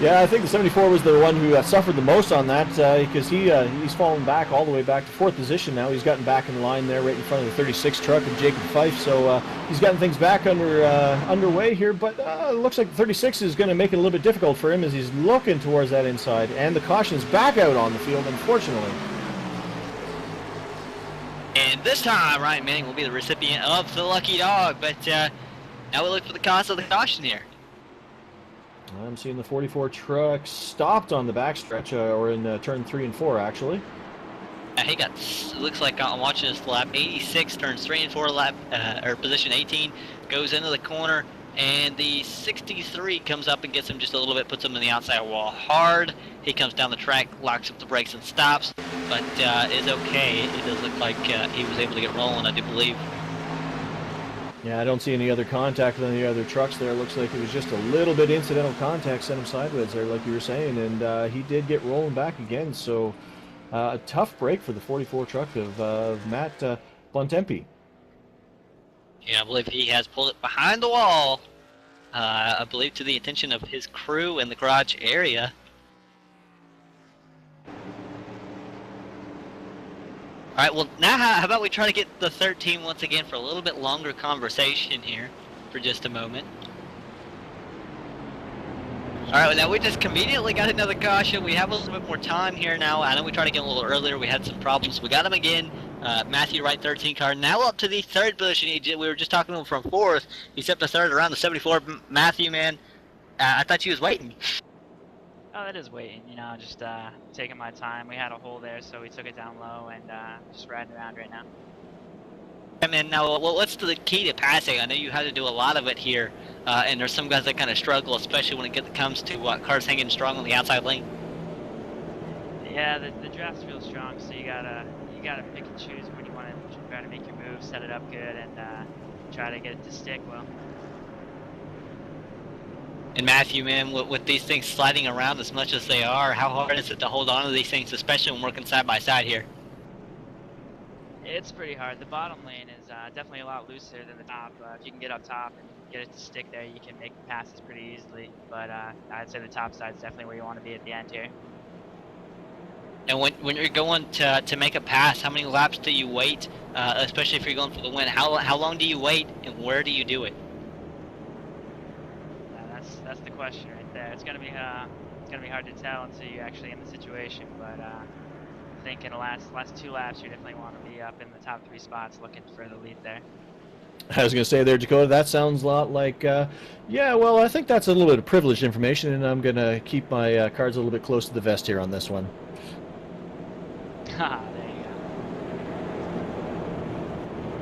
S2: Yeah, I think the 74 was the one who suffered the most on that because he's fallen back all the way back to 4th position now. He's gotten back in line there right in front of the 36 truck of Jacob Fife, so he's gotten things back underway here, but it looks like the 36 is going to make it a little bit difficult for him as he's looking towards that inside, and the caution is back out on the field, unfortunately.
S1: And this time, Ryan Manning will be the recipient of the lucky dog, but now we look for the cause of the caution here.
S2: I'm seeing the 44 truck stopped on the backstretch, or in turn 3 and 4, actually.
S1: He got, looks like I'm watching this lap, 86 turns 3 and 4 lap, or position 18, goes into the corner, and the 63 comes up and gets him just a little bit, puts him in the outside wall hard. He comes down the track, locks up the brakes and stops, but is okay. It does look like he was able to get rolling, I do believe.
S2: Yeah, I don't see any other contact with any other trucks there. It looks like it was just a little bit incidental contact, sent him sideways there, like you were saying, and he did get rolling back again. So a tough break for the 44 truck of Matt Bontempi.
S1: Yeah, I believe he has pulled it behind the wall, I believe to the attention of his crew in the garage area. All right, well, now how about we try to get the 13 once again for a little bit longer conversation here for just a moment. All right, well, now we just conveniently got another caution. We have a little bit more time here now. I know we tried to get a little earlier. We had some problems. We got him again. Matthew Wright, 13 car. Now up to the 3rd position. We were just talking to him from 4th. He stepped to 3rd around the 74. Matthew, man, I thought you was waiting.
S5: Oh, that is waiting, you know, just taking my time. We had a hole there, so we took it down low and just riding around right now.
S1: I mean, now, what's the key to passing? I know you had to do a lot of it here, and there's some guys that kind of struggle, especially when it comes to cars hanging strong on the outside lane.
S5: Yeah, the draft's real strong, so you gotta pick and choose when you want to try to make your move, set it up good, and try to get it to stick well.
S1: And Matthew, man, with these things sliding around as much as they are, how hard is it to hold on to these things, especially when working side by side here?
S5: It's pretty hard. The bottom lane is definitely a lot looser than the top. If you can get up top and get it to stick there, you can make passes pretty easily. But I'd say the top side is definitely where you want to be at the end here.
S1: And when you're going to make a pass, how many laps do you wait, especially if you're going for the win? How long do you wait, and where do you do it?
S5: That's the question right there. It's gonna be hard to tell until you're actually in the situation. But I think in the last 2 laps, you definitely want to be up in the top 3 spots, looking for the lead there.
S2: I was going to say there, Dakota, that sounds a lot like, yeah, well, I think that's a little bit of privileged information, and I'm going to keep my cards a little bit close to the vest here on this one.
S5: Ah, there you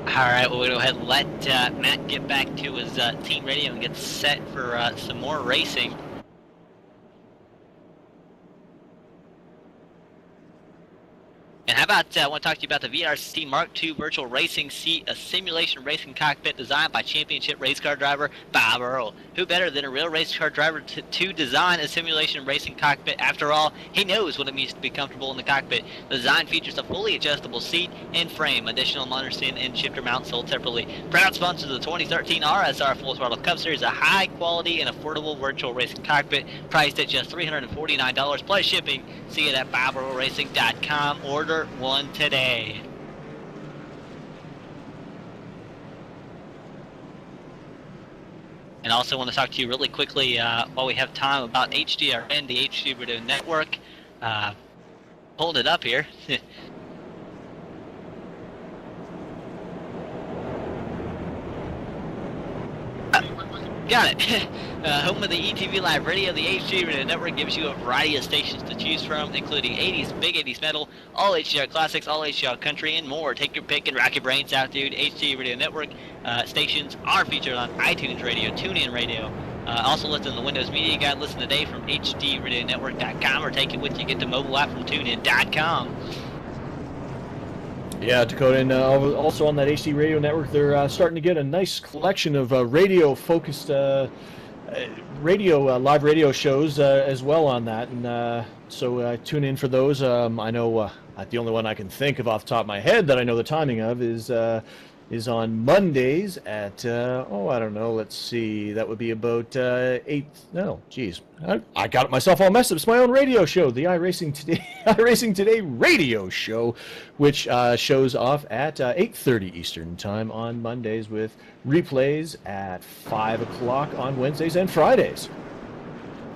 S5: go.
S1: All right, well, we'll go ahead and let Matt get back to his team radio and get set for some more racing. And how about, I want to talk to you about the VRC Mark II Virtual Racing Seat, a simulation racing cockpit designed by championship race car driver Bob Earl. Who better than a real race car driver to design a simulation racing cockpit? After all, he knows what it means to be comfortable in the cockpit. The design features a fully adjustable seat and frame, additional monitor and shifter mount sold separately. Proud sponsor of the 2013 RSR Full Throttle Cup Series, a high quality and affordable virtual racing cockpit priced at just $349 plus shipping. See it at BobEarlRacing.com. Order one today. And also want to talk to you really quickly while we have time about HDRN, the HD Radio Network. Hold it up here. Got it. Home of the ETV Live Radio, the HD Radio Network gives you a variety of stations to choose from, including 80s, big 80s metal, all HDR classics, all HDR country, and more. Take your pick and rock your brains out, dude. HD Radio Network stations are featured on iTunes Radio, TuneIn Radio. Also listen to the Windows Media Guide. Listen today from hdradionetwork.com or take it with you. Get the mobile app from TuneIn.com.
S2: Yeah, Dakota, and also on that HD Radio Network, they're starting to get a nice collection of radio-focused live radio shows as well on that, and so tune in for those. I know the only one I can think of off the top of my head that I know the timing of is on Mondays at, I don't know, let's see, that would be about 8, no, geez, I got myself all messed up. It's my own radio show, the iRacing Today radio show, which shows off at 8:30 Eastern Time on Mondays with replays at 5 o'clock on Wednesdays and Fridays.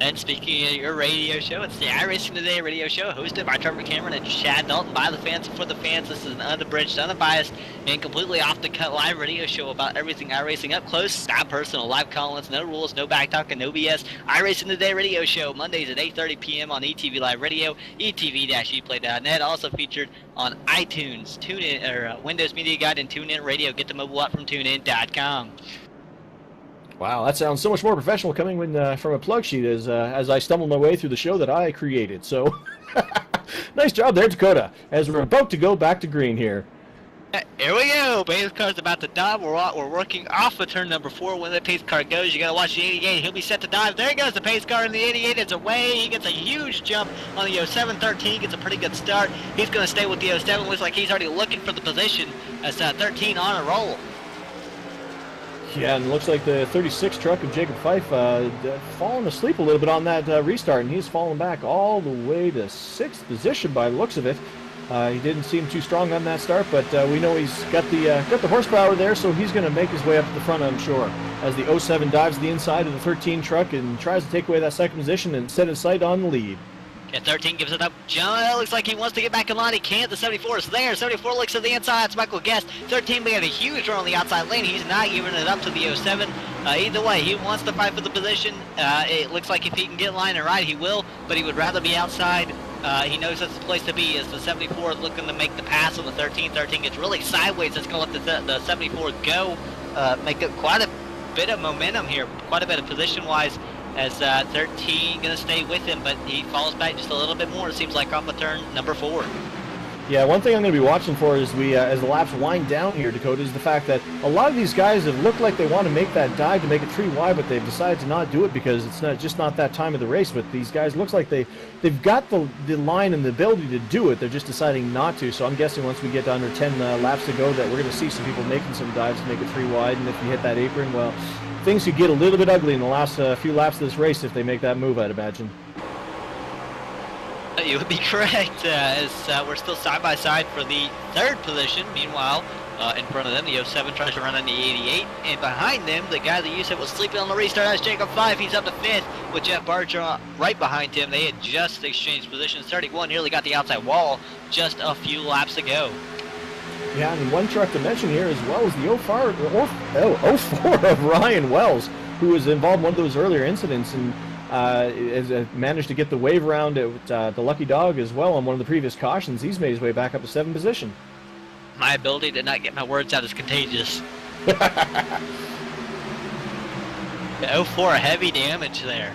S1: And speaking of your radio show, it's the iRacing Today radio show hosted by Trevor Cameron and Chad Dalton, by the fans and for the fans. This is an unabridged, unbiased, and completely off-the-cut live radio show about everything iRacing up close, not personal, live call-ins, no rules, no backtalk, and no BS. iRacing Today radio show, Mondays at 8:30 p.m. on ETV Live Radio, etv-eplay.net, also featured on iTunes, TuneIn, or Windows Media Guide, and TuneIn Radio. Get the mobile app from TuneIn.com.
S2: Wow, that sounds so much more professional coming from a plug sheet as I stumble my way through the show that I created. So, nice job there, Dakota, as we're about to go back to green here.
S1: Here we go. Pace car's about to dive. We're working off of turn number 4. When the pace car goes, you got to watch the 88. He'll be set to dive. There goes the pace car in the 88. It's away. He gets a huge jump on the 07-13. Gets a pretty good start. He's going to stay with the 07. Looks like he's already looking for the position as 13 on a roll.
S2: Yeah, and it looks like the 36 truck of Jacob Fife falling asleep a little bit on that restart, and he's fallen back all the way to 6th position by the looks of it. He didn't seem too strong on that start, but we know he's got the horsepower there, so he's going to make his way up to the front, I'm sure, as the 07 dives the inside of the 13 truck and tries to take away that second position and set his sight on the lead.
S1: Yeah, 13 gives it up. John looks like he wants to get back in line. He can't. The 74 is there. 74 looks to the inside. It's Michael Guest. 13 made a huge run on the outside lane. He's not giving it up to the 07. Either way, he wants to fight for the position. It looks like if he can get in line and ride, he will, but he would rather be outside. He knows that's the place to be as the 74 is looking to make the pass on the 13. 13 gets really sideways. That's going to let the 74 go. Make it quite a bit of momentum here, quite a bit of position-wise. As 13 going to stay with him, but he falls back just a little bit more, it seems like, off of turn number 4.
S2: Yeah, one thing I'm going to be watching for is as the laps wind down here, Dakota, is the fact that a lot of these guys have looked like they want to make that dive to make it 3 wide, but they've decided to not do it because it's not that time of the race. But these guys looks like they've got the line and the ability to do it. They're just deciding not to. So I'm guessing once we get to under 10 laps to go that we're going to see some people making some dives to make it 3 wide, and if you hit that apron, well, things could get a little bit ugly in the last few laps of this race if they make that move, I'd imagine.
S1: You would be correct, as we're still side by side for the 3rd position. Meanwhile, in front of them, the 07 tries to run on the 88, and behind them, the guy that you said was sleeping on the restart, that's Jacob 5. He's up to 5th with Jeff Barger right behind him. They had just exchanged positions. 31 nearly got the outside wall just a few laps ago.
S2: Yeah, and one truck to mention here as well is the 04 of Ryan Wells, who was involved in one of those earlier incidents and has managed to get the wave around at the Lucky Dog as well on one of the previous cautions. He's made his way back up to 7th position.
S1: My ability to not get my words out is contagious. 04, heavy damage there.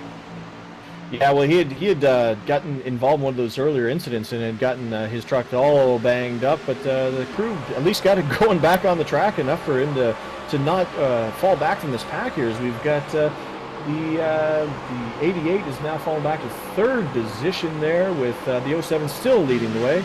S2: Yeah, well, he had gotten involved in one of those earlier incidents and had gotten his truck all banged up, but the crew at least got it going back on the track enough for him to not fall back from this pack here. As we've got the 88 is now falling back to 3rd position there, with the 07 still leading the way.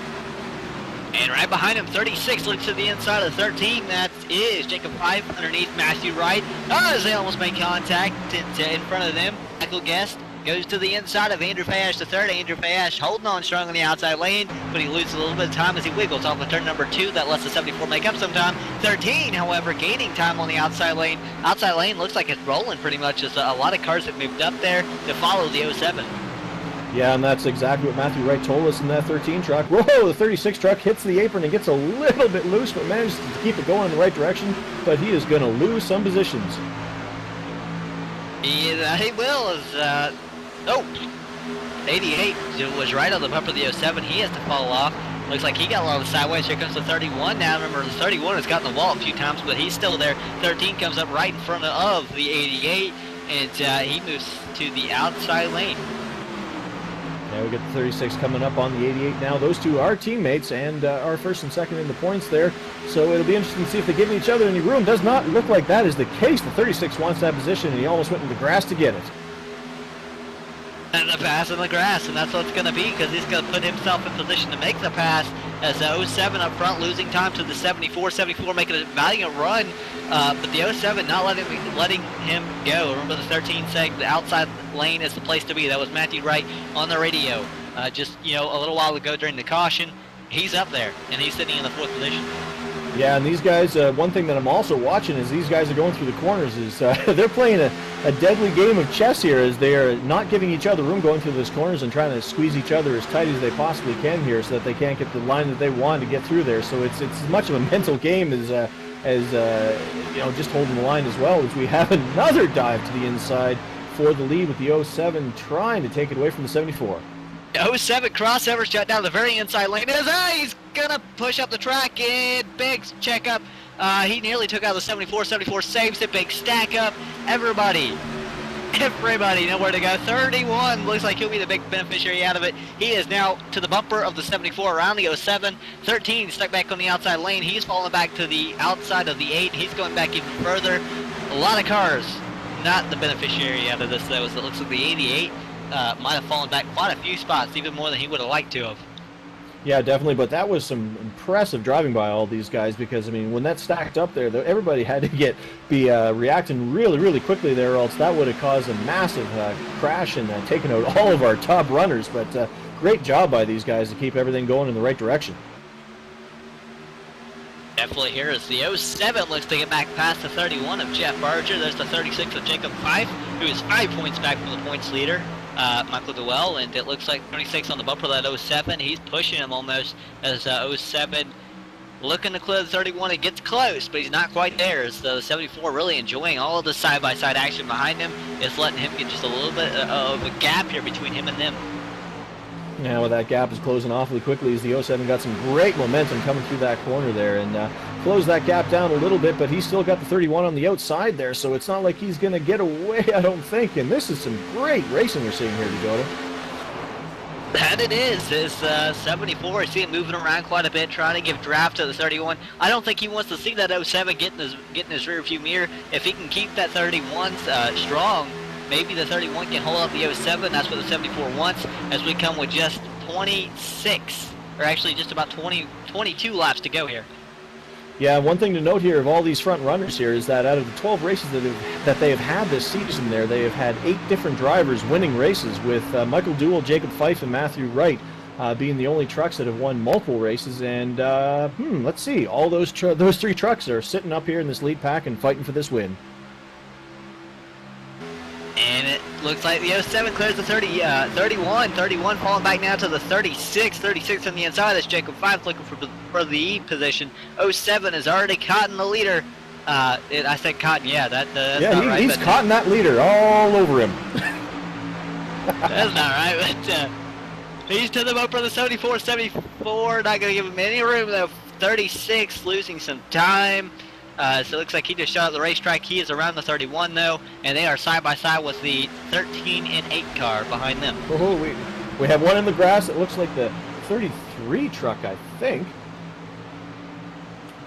S1: And right behind him, 36 looks to the inside of 13. That is Jacob Fife underneath Matthew Wright. Oh, as they almost make contact in front of them. Michael Guest goes to the inside of Andrew Fayash, the 3rd. Andrew Fayash holding on strong on the outside lane, but he loses a little bit of time as he wiggles off of turn number 2. That lets the 74 make up some time. 13, however, gaining time on the outside lane. Outside lane looks like it's rolling pretty much, as a lot of cars have moved up there to follow the 07.
S2: Yeah, and that's exactly what Matthew Wright told us in that 13 truck. Whoa, the 36 truck hits the apron and gets a little bit loose, but manages to keep it going in the right direction, but he is going to lose some positions.
S1: Yeah, he will. 88 was right on the bumper of the 07. He has to fall off. Looks like he got a lot of sideways. Here comes the 31 now. Remember, the 31 has gotten the wall a few times, but he's still there. 13 comes up right in front of the 88, and he moves to the outside lane.
S2: Now we get the 36 coming up on the 88 now. Those two are teammates and are 1st and 2nd in the points there. So it'll be interesting to see if they give each other any room. Does not look like that is the case. The 36 wants that position, and he almost went into the grass to get it.
S1: And the pass in the grass, and that's what it's going to be, because he's going to put himself in position to make the pass as the 07 up front losing time to the 74. 74 making a valiant run, but the 07 not letting him go. Remember, the 13 saying the outside lane is the place to be. That was Matthew Wright on the radio just a little while ago during the caution. He's up there, and he's sitting in the 4th position.
S2: Yeah, and these guys, one thing that I'm also watching is these guys are going through the corners. Is they're playing a deadly game of chess here, as they are not giving each other room going through those corners and trying to squeeze each other as tight as they possibly can here, so that they can't get the line that they want to get through there. So it's as much of a mental game as just holding the line, as well as we have another dive to the inside for the lead with the 07 trying to take it away from the 74.
S1: 07 crossover shut down the very inside lane. He's gonna push up the track, and big check up. He nearly took out the 74. 74 saves it. Big stack up. Everybody nowhere to go. 31 looks like he'll be the big beneficiary out of it. He is now to the bumper of the 74 around the 07. 13 stuck back on the outside lane. He's falling back to the outside of the 8. He's going back even further. A lot of cars not the beneficiary out of this, though, as it looks like the 88 might have fallen back quite a few spots, even more than he would have liked to have.
S2: Yeah, definitely, but that was some impressive driving by all these guys, because, I mean, when that stacked up there, everybody had to be reacting really, really quickly there, or else that would have caused a massive crash and taken out all of our top runners. But great job by these guys to keep everything going in the right direction.
S1: Definitely here as the 07 looks to get back past the 31 of Jeff Barger. There's the 36 of Jacob Fife, who is 5 points back from the points leader, Michael Dewell, and it looks like 26 on the bumper of that 07. He's pushing him almost as 07 looking to clear the 31. It gets close, but he's not quite there. As the 74 really enjoying all of the side-by-side action behind him. It's letting him get just a little bit of a gap here between him and them.
S2: Now that gap is closing awfully quickly, as the 07 got some great momentum coming through that corner there and closed that gap down a little bit, but he's still got the 31 on the outside there, so it's not like he's going to get away, I don't think. And this is some great racing we're seeing here, Dakota.
S1: That it is. Is 74. I see him moving around quite a bit, trying to give draft to the 31. I don't think he wants to see that 07 get in his rear view mirror. If he can keep that 31 strong, maybe the 31 can hold up the 07. That's what the 74 wants, as we come with just 26, or actually just about 22 laps to go here.
S2: Yeah, one thing to note here of all these front runners here is that out of the 12 races that they have had this season there, they have had 8 different drivers winning races, with Michael Dewell, Jacob Fife, and Matthew Wright being the only trucks that have won multiple races. And let's see, all those 3 trucks are sitting up here in this lead pack and fighting for this win.
S1: And Looks like the 07 clears the 31 falling back now to the 36 on the inside. That's Jacob 5 looking for the position. 07 is already caught in the leader. I said cotton, yeah, that's not right.
S2: He's caught in that leader all over him.
S1: That's not right, but he's to the bumper of the 74, not going to give him any room though. 36 losing some time. So it looks like he just shot at the racetrack. He is around the 31 though, and they are side by side with the 13 and 8 car behind them.
S2: Oh, we have one in the grass. It looks like the 33 truck, I think.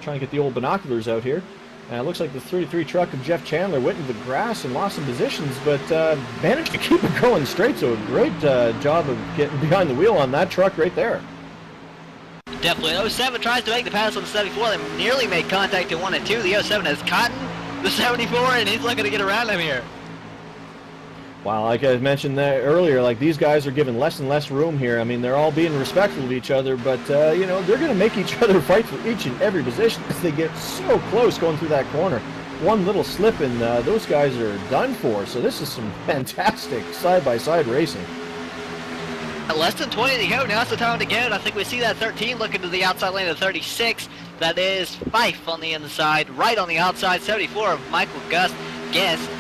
S2: Trying to get the old binoculars out here. And it looks like the 33 truck of Jeff Chandler went into the grass and lost some positions, but managed to keep it going straight. So a great job of getting behind the wheel on that truck right there.
S1: Definitely. 07 tries to make the pass on the 74. They nearly made contact in 1 and 2. The 07 has caught the 74, and he's looking to get around him here.
S2: Wow, like I mentioned there earlier, like these guys are given less and less room here. I mean, they're all being respectful of each other, but you know, they're going to make each other fight for each and every position as they get so close going through that corner. One little slip and those guys are done for. So this is some fantastic side-by-side racing.
S1: Less than 20 to go. Now it's the time to go. And I think we see that 13 looking to the outside lane of 36. That is Fife on the inside, right on the outside. 74 of Michael Guest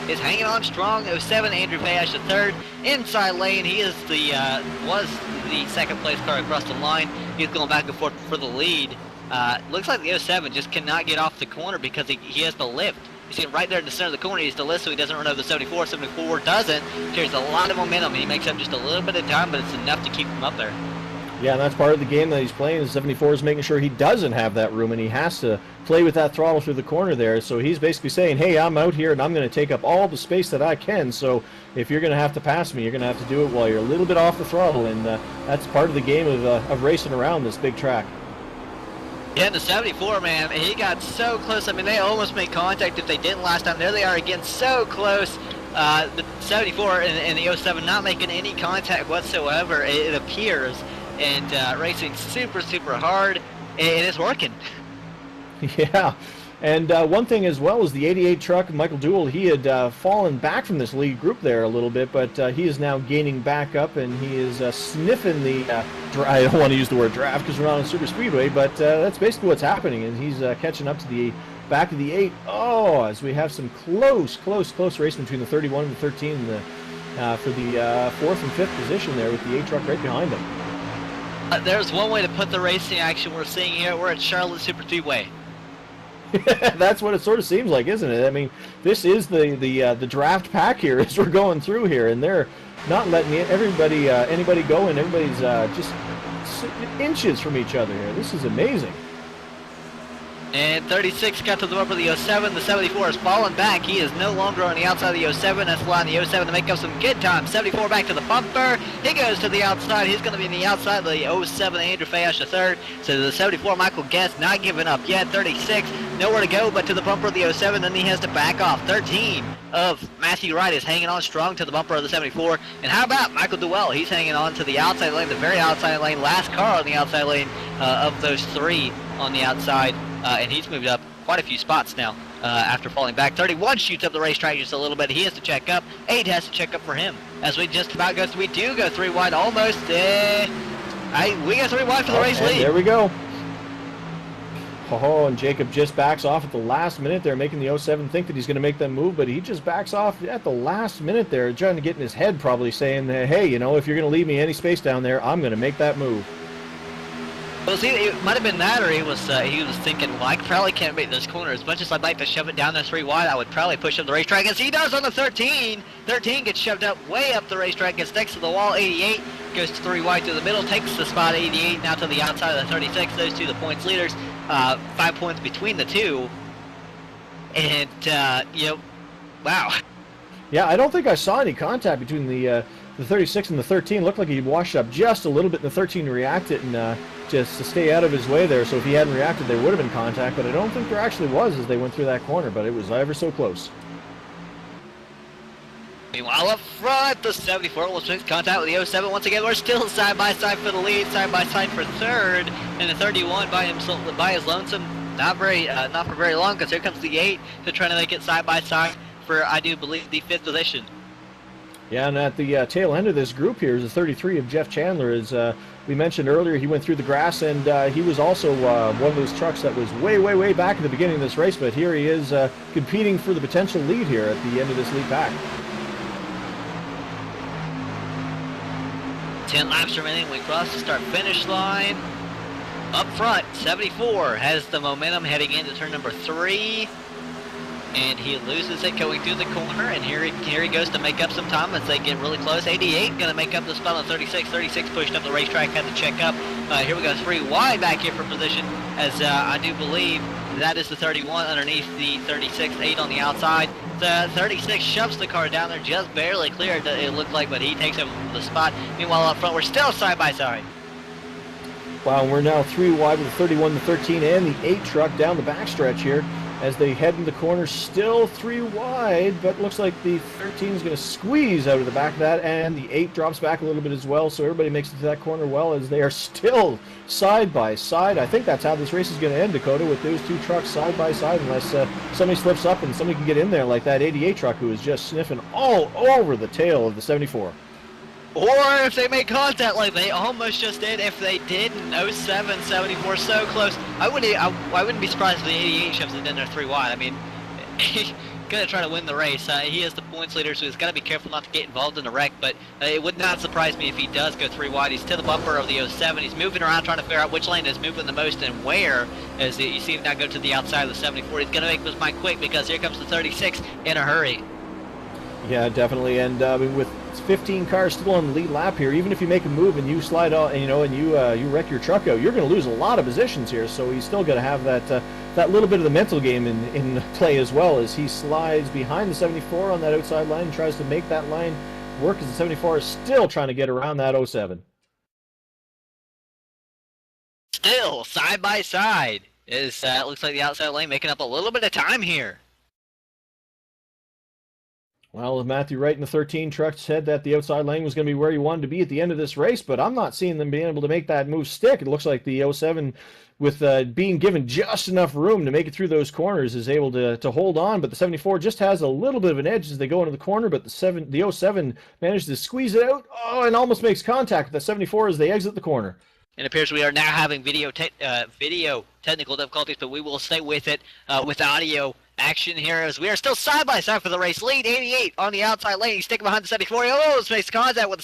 S1: is hanging on strong. 07 Andrew Payash the third. Inside lane, he is was the second place car across the line. He's going back and forth for the lead. Looks like the 07 just cannot get off the corner because he has to lift. You see him right there in the center of the corner. He has to lift so he doesn't run over the 74. 74 doesn't. Carries a lot of momentum and he makes up just a little bit of time, but it's enough to keep him up there.
S2: Yeah, and that's part of the game that he's playing. The 74 is making sure he doesn't have that room, and he has to play with that throttle through the corner there. So he's basically saying, hey, I'm out here, and I'm going to take up all the space that I can. So if you're going to have to pass me, you're going to have to do it while you're a little bit off the throttle, and that's part of the game of racing around this big track.
S1: Yeah, the 74, man, he got so close. I mean, they almost made contact if they didn't last time. There they are again, so close. The 74 and the 07 not making any contact whatsoever, it appears. And racing super hard, and it's working.
S2: Yeah, and one thing as well is the 88 truck, Michael Duell, he had fallen back from this lead group there a little bit, but he is now gaining back up, and he is sniffing the, I don't want to use the word draft because we're not on super speedway, but that's basically what's happening, and he's catching up to the back of the 8. Oh, as we have some close race between the 31 and the 13 and for the 4th and 5th position there with the 8 truck right behind them.
S1: There's one way to put the racing action we're seeing here. We're at Charlotte Super Speedway.
S2: That's what it sort of seems like, isn't it? I mean, this is the draft pack here as we're going through here, and they're not letting anybody go, and everybody's just inches from each other here. This is amazing.
S1: And 36 got to the bumper of the 07. The 74 is falling back. He is no longer on the outside of the 07. That's allowing the 07 to make up some good time. 74 back to the bumper. He goes to the outside. He's going to be on the outside of the 07, Andrew Fayash the third. So the 74, Michael Guest, not giving up yet. 36, nowhere to go but to the bumper of the 07. Then he has to back off. 13 of Matthew Wright is hanging on strong to the bumper of the 74. And how about Michael Duell? He's hanging on to the outside lane, the very outside lane. Last car on the outside lane of those 3 on the outside. And he's moved up quite a few spots now after falling back. 31 shoots up the racetrack just a little bit. He has to check up. 8 has to check up for him. As we just about go, we do go 3 wide almost. We go 3 wide for the race lead.
S2: There we go. Oh, and Jacob just backs off at the last minute there, making the 07 think that he's going to make them move, but he just backs off at the last minute there, trying to get in his head probably saying, hey, you know, if you're going to leave me any space down there, I'm going to make that move.
S1: Well, see, it might have been that, or he was thinking, well, I probably can't make this corner. As much as I'd like to shove it down there 3 wide, I would probably push up the racetrack, as he does on the 13. 13 gets shoved up way up the racetrack, gets next to the wall. 88 goes 3 wide through the middle, takes the spot. 88 now to the outside of the 36. Those 2 the points leaders. 5 points between the 2. And, you know, wow.
S2: Yeah, I don't think I saw any contact between the 36 and the 13. Looked like he washed up just a little bit, and the 13 reacted and just to stay out of his way there. So if he hadn't reacted, there would have been contact, but I don't think there actually was as they went through that corner, but it was ever so close.
S1: Meanwhile, up front, the 74 will make contact with the 07. Once again, we're still side by side for the lead, side by side for third, and the 31 by his lonesome. Not for very long, because here comes the 8 to try to make it side by side for, I do believe, the 5th position.
S2: Yeah, and at the tail end of this group here is the 33 of Jeff Chandler. As we mentioned earlier, he went through the grass, and he was also one of those trucks that was way, way, way back at the beginning of this race. But here he is competing for the potential lead here at the end of this lead pack.
S1: 10 laps remaining. We cross the start-finish line. Up front, 74 has the momentum heading into turn number 3. And he loses it going through the corner, and here he goes to make up some time as they get really close. 88 going to make up the spot on 36. 36 pushed up the racetrack, had to check up. Here we go, 3 wide back here for position, as I do believe that is the 31 underneath the 36. 8 on the outside. The 36 shoves the car down there, just barely cleared, it looked like, but he takes over the spot. Meanwhile, up front, we're still side by side.
S2: Wow, we're now 3 wide with the 31, the 13, and the 8 truck down the backstretch here. As they head in the corner, still 3 wide, but looks like the 13 is going to squeeze out of the back of that, and the 8 drops back a little bit as well, so everybody makes it to that corner well, as they are still side by side. I think that's how this race is going to end, Dakota, with those 2 trucks side by side, unless somebody slips up and somebody can get in there like that 88 truck who is just sniffing all over the tail of the 74.
S1: Or if they make contact like they almost just did. If they didn't, 07, 74, so close. I wouldn't be surprised if the 88 shoves it in there 3 wide. I mean, he's going to try to win the race. He is the points leader, so he's got to be careful not to get involved in a wreck, but it would not surprise me if he does go 3 wide. He's to the bumper of the 07. He's moving around trying to figure out which lane is moving the most and where, as you see him now go to the outside of the 74. He's going to make this mine quick because here comes the 36 in a hurry.
S2: Yeah, definitely, and with 15 cars still on the lead lap here, even if you make a move and you slide out, and you wreck your truck out, you're going to lose a lot of positions here. So he's still going to have that little bit of the mental game in play as well, as he slides behind the 74 on that outside line and tries to make that line work, as the 74 is still trying to get around that 07.
S1: Still side by side is looks like the outside lane making up a little bit of time here.
S2: Well, Matthew Wright in the 13 truck said that the outside lane was going to be where he wanted to be at the end of this race, but I'm not seeing them being able to make that move stick. It looks like the 07, with being given just enough room to make it through those corners, is able to hold on, but the 74 just has a little bit of an edge as they go into the corner, but the 07 managed to squeeze it out, and almost makes contact with the 74 as they exit the corner.
S1: It appears we are now having video technical difficulties, but we will stay with it with audio action here, as we are still side by side for the race lead. 88 on the outside lane. He's sticking behind the 74. He almost makes contact with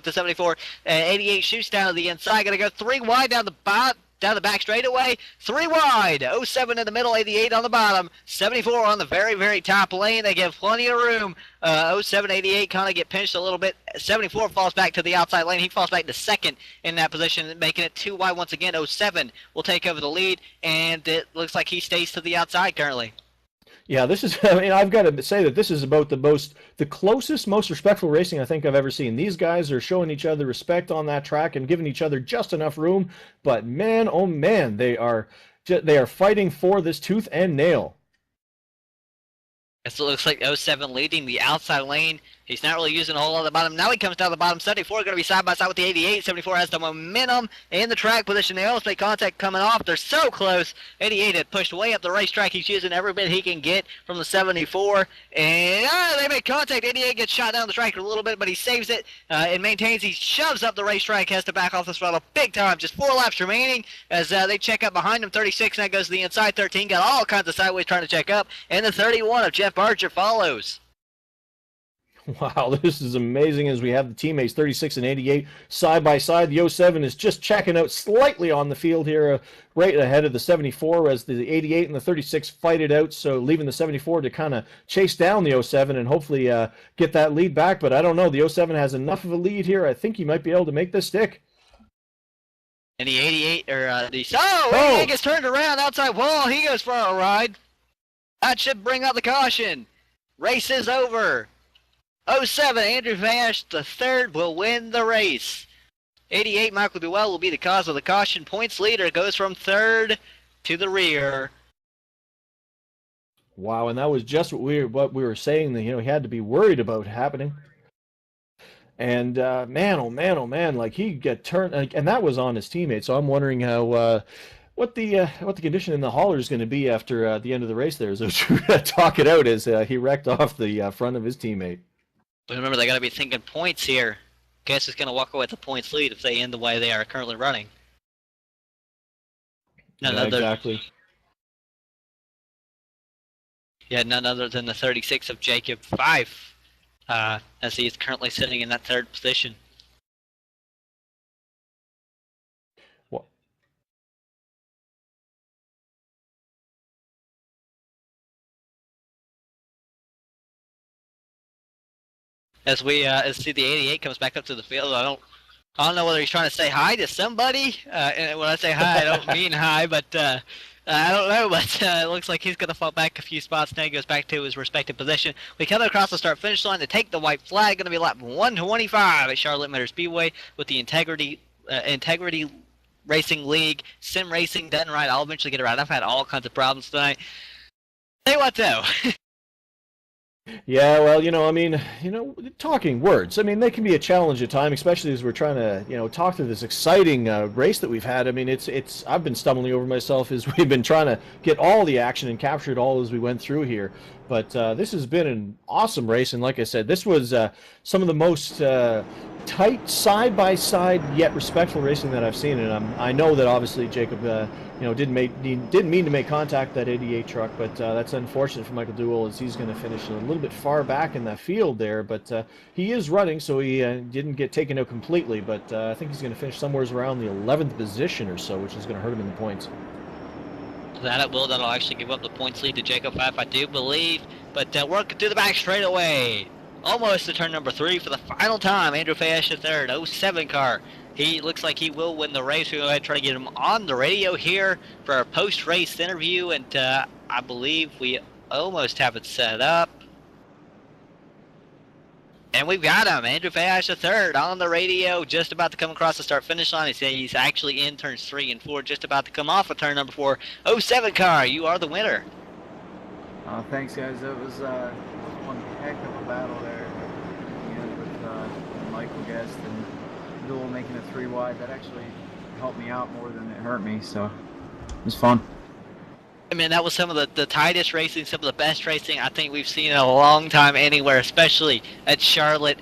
S1: the 74. 88 shoots down to the inside. Going to go 3 wide down the back straightaway. 3 wide. 07 in the middle. 88 on the bottom. 74 on the very, very top lane. They give plenty of room. 07, 88 kind of get pinched a little bit. 74 falls back to the outside lane. He falls back to second in that position, making it 2 wide once again. 07 will take over the lead, and it looks like he stays to the outside currently.
S2: Yeah, this is, I mean, I've got to say that this is about the closest, most respectful racing I think I've ever seen. These guys are showing each other respect on that track and giving each other just enough room, but man, oh man, they are fighting for this tooth and nail.
S1: So it looks like 07 leading the outside lane. He's not really using a whole lot of the bottom. Now he comes down the bottom. 74 going to be side by side with the 88. 74 has the momentum in the track position. They almost make contact coming off. They're so close. 88 had pushed way up the racetrack. He's using every bit he can get from the 74. And they make contact. 88 gets shot down the track a little bit, but he saves it and maintains. He shoves up the racetrack, has to back off the throttle big time. Just 4 laps remaining as they check up behind him. 36 now goes to the inside. 13 got all kinds of sideways trying to check up. And the 31 of Jeff Barger follows.
S2: Wow, this is amazing as we have the teammates 36 and 88 side by side. The 07 is just checking out slightly on the field here, right ahead of the 74, as the 88 and the 36 fight it out, so leaving the 74 to kind of chase down the 07 and hopefully get that lead back. But I don't know, the 07 has enough of a lead here. I think he might be able to make this stick.
S1: And the 88, or the... Oh! 88 gets turned around outside wall. He goes for a ride. That should bring out the caution. Race is over. 07, Andrew Vash, the third, will win the race. 88, Michael Duell will be the cause of the caution. Points leader goes from third to the rear.
S2: Wow, and that was just what we were saying, that, he had to be worried about happening. And man, oh man, oh man, like he got turned, and that was on his teammate. So I'm wondering how what the condition in the hauler is going to be after the end of the race there, as they're trying to talk it out as he wrecked off the front of his teammate.
S1: But remember, they got to be thinking points here. Guess is going to walk away with the points lead if they end the way they are currently running. None
S2: Yeah,
S1: other,
S2: exactly.
S1: Yeah, none other than the 36 of Jacob Fife, as he is currently sitting in that third position.
S2: What?
S1: As we see the 88 comes back up to the field, I don't know whether he's trying to say hi to somebody. And when I say hi, I don't mean hi, but I don't know. But it looks like he's going to fall back a few spots. Now he goes back to his respective position. We come across the start-finish line to take the white flag. Going to be lap 125 at Charlotte Motor Speedway with the Integrity Racing League. Sim Racing doesn't ride. I'll eventually get it right. I've had all kinds of problems tonight. Tell you what, though.
S2: Yeah, well, talking words. I mean, they can be a challenge at times, especially as we're trying to, talk through this exciting race that we've had. I mean, it's. I've been stumbling over myself as we've been trying to get all the action and capture it all as we went through here. But this has been an awesome race, and like I said, this was some of the most tight side-by-side yet respectful racing that I've seen. And I know that obviously Jacob, didn't mean to make contact with that 88 truck, but that's unfortunate for Michael Duell as he's going to finish a little bit far back in that field there. But he is running, so he didn't get taken out completely. But I think he's going to finish somewhere around the 11th position or so, which is going to hurt him in the points.
S1: That it will. That'll actually give up the points lead to Jacob Fife, I do believe. But working through the back straightaway. Almost to turn number 3 for the final time. Andrew Fayesh III, 07 car. He looks like he will win the race. We'll go ahead and try to get him on the radio here for our post-race interview. And I believe we almost have it set up. And we've got him, Andrew Fayesh III, on the radio, just about to come across the start-finish line. He said he's actually in turns 3 and 4, just about to come off of turn number 4. 07 car, you are the winner.
S6: Thanks, guys. It was one heck of a battle there at the end with Michael Guest and Duell making it 3 wide. That actually helped me out more than it hurt me, so it was fun.
S1: I mean, that was some of the tightest racing, some of the best racing I think we've seen in a long time anywhere, especially at Charlotte.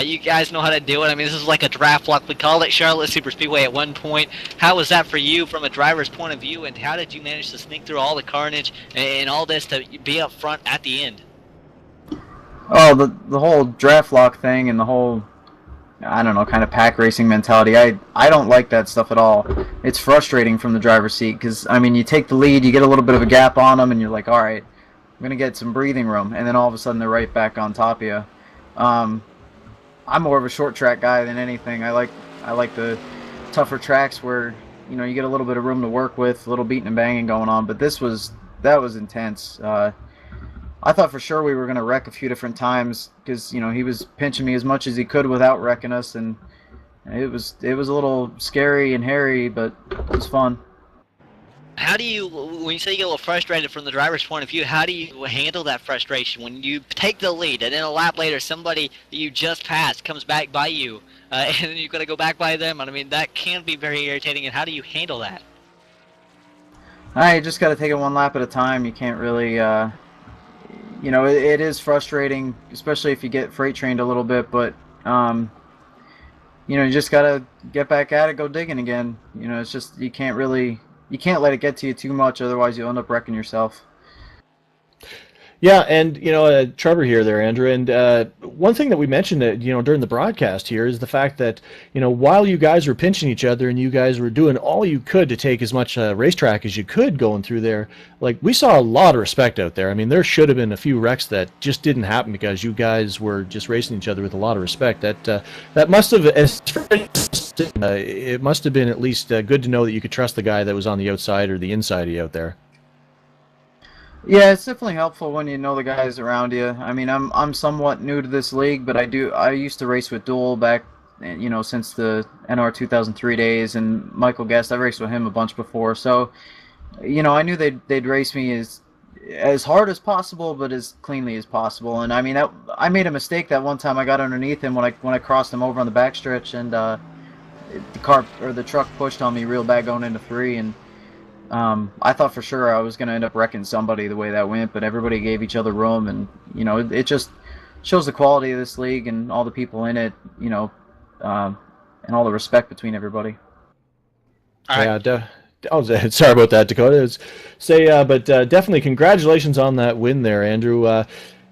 S1: You guys know how to do it. I mean, this is like a draft block. We called it Charlotte Super Speedway at one point. How was that for you from a driver's point of view, and how did you manage to sneak through all the carnage and all this to be up front at the end?
S6: Oh, the whole draft lock thing and the whole, I don't know, kind of pack racing mentality. I don't like that stuff at all. It's frustrating from the driver's seat because, I mean, you take the lead, you get a little bit of a gap on them, and you're like, all right, I'm going to get some breathing room. And then all of a sudden they're right back on top of you. I'm more of a short track guy than anything. I like the tougher tracks where, you get a little bit of room to work with, a little beating and banging going on. But that was intense. I thought for sure we were going to wreck a few different times because, he was pinching me as much as he could without wrecking us, and it was a little scary and hairy, but it was fun.
S1: How do you, when you say you get a little frustrated from the driver's point of view, how do you handle that frustration when you take the lead and then a lap later somebody that you just passed comes back by you and then you've got to go back by them? I mean, that can be very irritating, and how do you handle that?
S6: You just got to take it one lap at a time. You can't really, it is frustrating, especially if you get freight trained a little bit, but, you just got to get back at it, go digging again. It's just, you can't let it get to you too much, otherwise you'll end up wrecking yourself.
S2: Yeah, and Trevor here, Andrew, and one thing that we mentioned that during the broadcast here is the fact that while you guys were pinching each other and you guys were doing all you could to take as much racetrack as you could going through there, like we saw a lot of respect out there. I mean, there should have been a few wrecks that just didn't happen because you guys were just racing each other with a lot of respect. That must have, it must have been at least good to know that you could trust the guy that was on the outside or the inside of you out there.
S6: Yeah, it's definitely helpful when you know the guys around you. I mean, I'm somewhat new to this league, but I used to race with Duell back, since the NR 2003 days, and Michael Guest, I've raced with him a bunch before. So, I knew they'd race me as hard as possible, but as cleanly as possible. And I mean, I made a mistake that one time. I got underneath him when I crossed him over on the backstretch, and the truck pushed on me real bad going into 3, and I thought for sure I was going to end up wrecking somebody the way that went, but everybody gave each other room, and it just shows the quality of this league and all the people in it, you know, and all the respect between everybody.
S1: All right.
S2: Yeah, sorry about that, Dakota. But definitely congratulations on that win there, Andrew.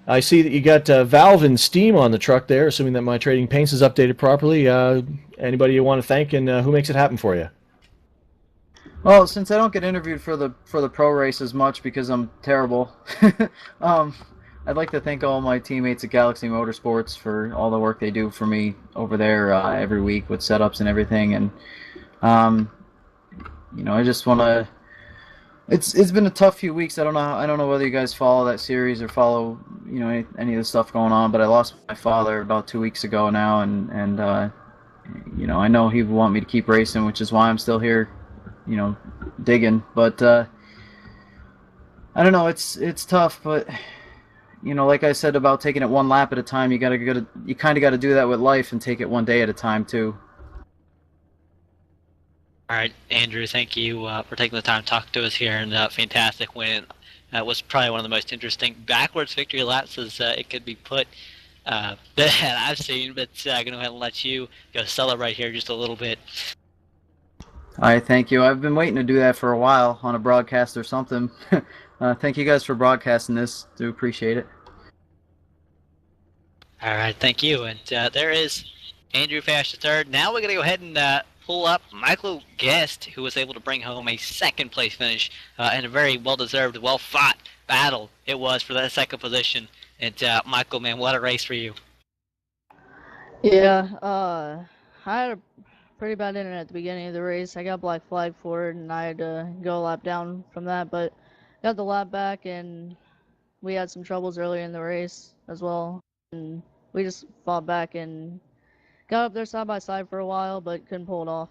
S2: I see that you got Valve and Steam on the truck there, assuming that my trading paints is updated properly. Anybody you want to thank, and who makes it happen for you?
S6: Well, since I don't get interviewed for the pro race as much because I'm terrible, I'd like to thank all my teammates at Galaxy Motorsports for all the work they do for me over there every week with setups and everything. And you know, I just want to. It's been a tough few weeks. I don't know whether you guys follow that series or follow, you know, any of the stuff going on. But I lost my father about 2 weeks ago now, and you know, I know he would want me to keep racing, which is why I'm still here, you know, digging. But I don't know. It's tough, but you know, like I said about taking it one lap at a time, you kind of got to do that with life and take it one day at a time too.
S1: All right, Andrew, thank you for taking the time to talk to us here, and fantastic win. It was probably one of the most interesting backwards victory laps as it could be put that I've seen, but I'm going to go ahead and let you go celebrate here just a little bit.
S6: All right, thank you. I've been waiting to do that for a while on a broadcast or something. Thank you guys for broadcasting this. Do appreciate it.
S1: All right, thank you. And there is Andrew Fash III. Now we're going to go ahead and pull up Michael Guest, who was able to bring home a second place finish in a very well-deserved, well-fought battle it was for that second position. And Michael, man, what a race for you.
S7: Yeah, I had a pretty bad internet at the beginning of the race. I got black flag for it, and I had to go a lap down from that, but got the lap back, and we had some troubles earlier in the race as well. And we just fought back and got up there side by side for a while, but couldn't pull it off.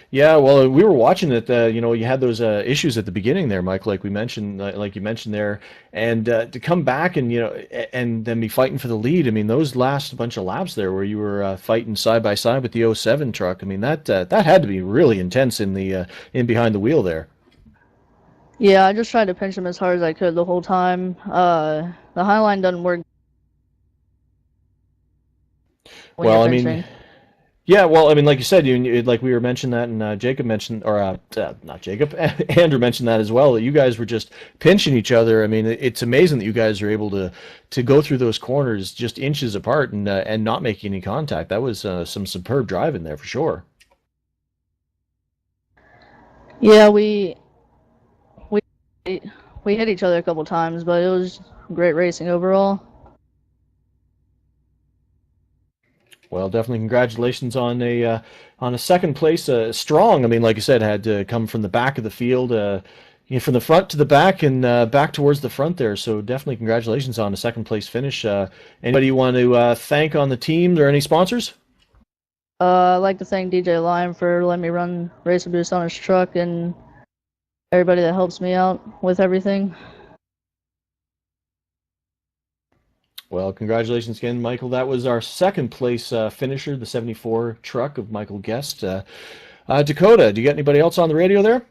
S2: Yeah, well, we were watching it. You know, you had those issues at the beginning there, Mike, like you mentioned there, and to come back and and then be fighting for the lead. I mean, those last bunch of laps there, where you were fighting side by side with the 07 truck. I mean, that had to be really intense in behind the wheel there.
S7: Yeah, I just tried to pinch him as hard as I could the whole time. The high line doesn't work.
S2: Well, I mean, yeah, well, I mean, like you said, like we were mentioning that, and Jacob mentioned, or not Jacob, Andrew mentioned that as well, that you guys were just pinching each other. I mean, it's amazing that you guys are able to go through those corners just inches apart and not make any contact. That was some superb driving there for sure.
S7: Yeah, we hit each other a couple times, but it was great racing overall.
S2: Well, definitely congratulations on a second place. Strong. I mean, like I said, had to come from the back of the field, from the front to the back and back towards the front there. So definitely congratulations on a second place finish. Anybody you want to thank on the team or any sponsors?
S7: I'd like to thank DJ Lime for letting me run Racer Boost on his truck and everybody that helps me out with everything.
S2: Well, congratulations again, Michael. That was our second place finisher, the 74 truck of Michael Guest. Dakota, do you got anybody else on the radio there?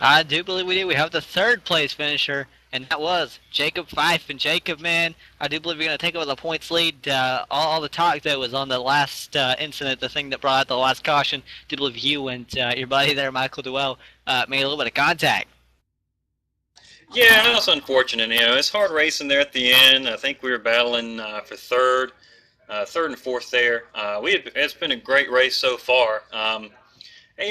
S1: I do believe we do. We have the third place finisher, and that was Jacob Fife. And Jacob, man, I do believe you're going to take over the points lead. All the talk, though, was on the last incident, the thing that brought out the last caution. I do believe you and your buddy there, Michael Duell, made a little bit of contact.
S8: Yeah, that was unfortunate. It's hard racing there at the end. I think we were battling for third and fourth there. It's been a great race so far. And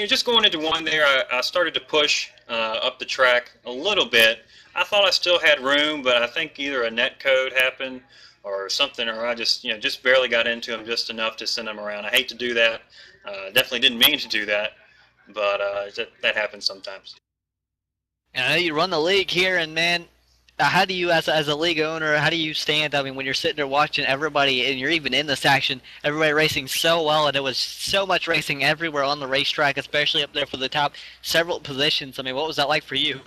S8: just going into one there, I started to push up the track a little bit. I thought I still had room, but I think either a net code happened or something, or I just barely got into him just enough to send him around. I hate to do that. Definitely didn't mean to do that, but that happens sometimes.
S1: And I know you run the league here, and man, how do you, as a league owner, how do you stand? I mean, when you're sitting there watching everybody, and you're even in this action, everybody racing so well, and it was so much racing everywhere on the racetrack, especially up there for the top several positions. I mean, what was that like for you?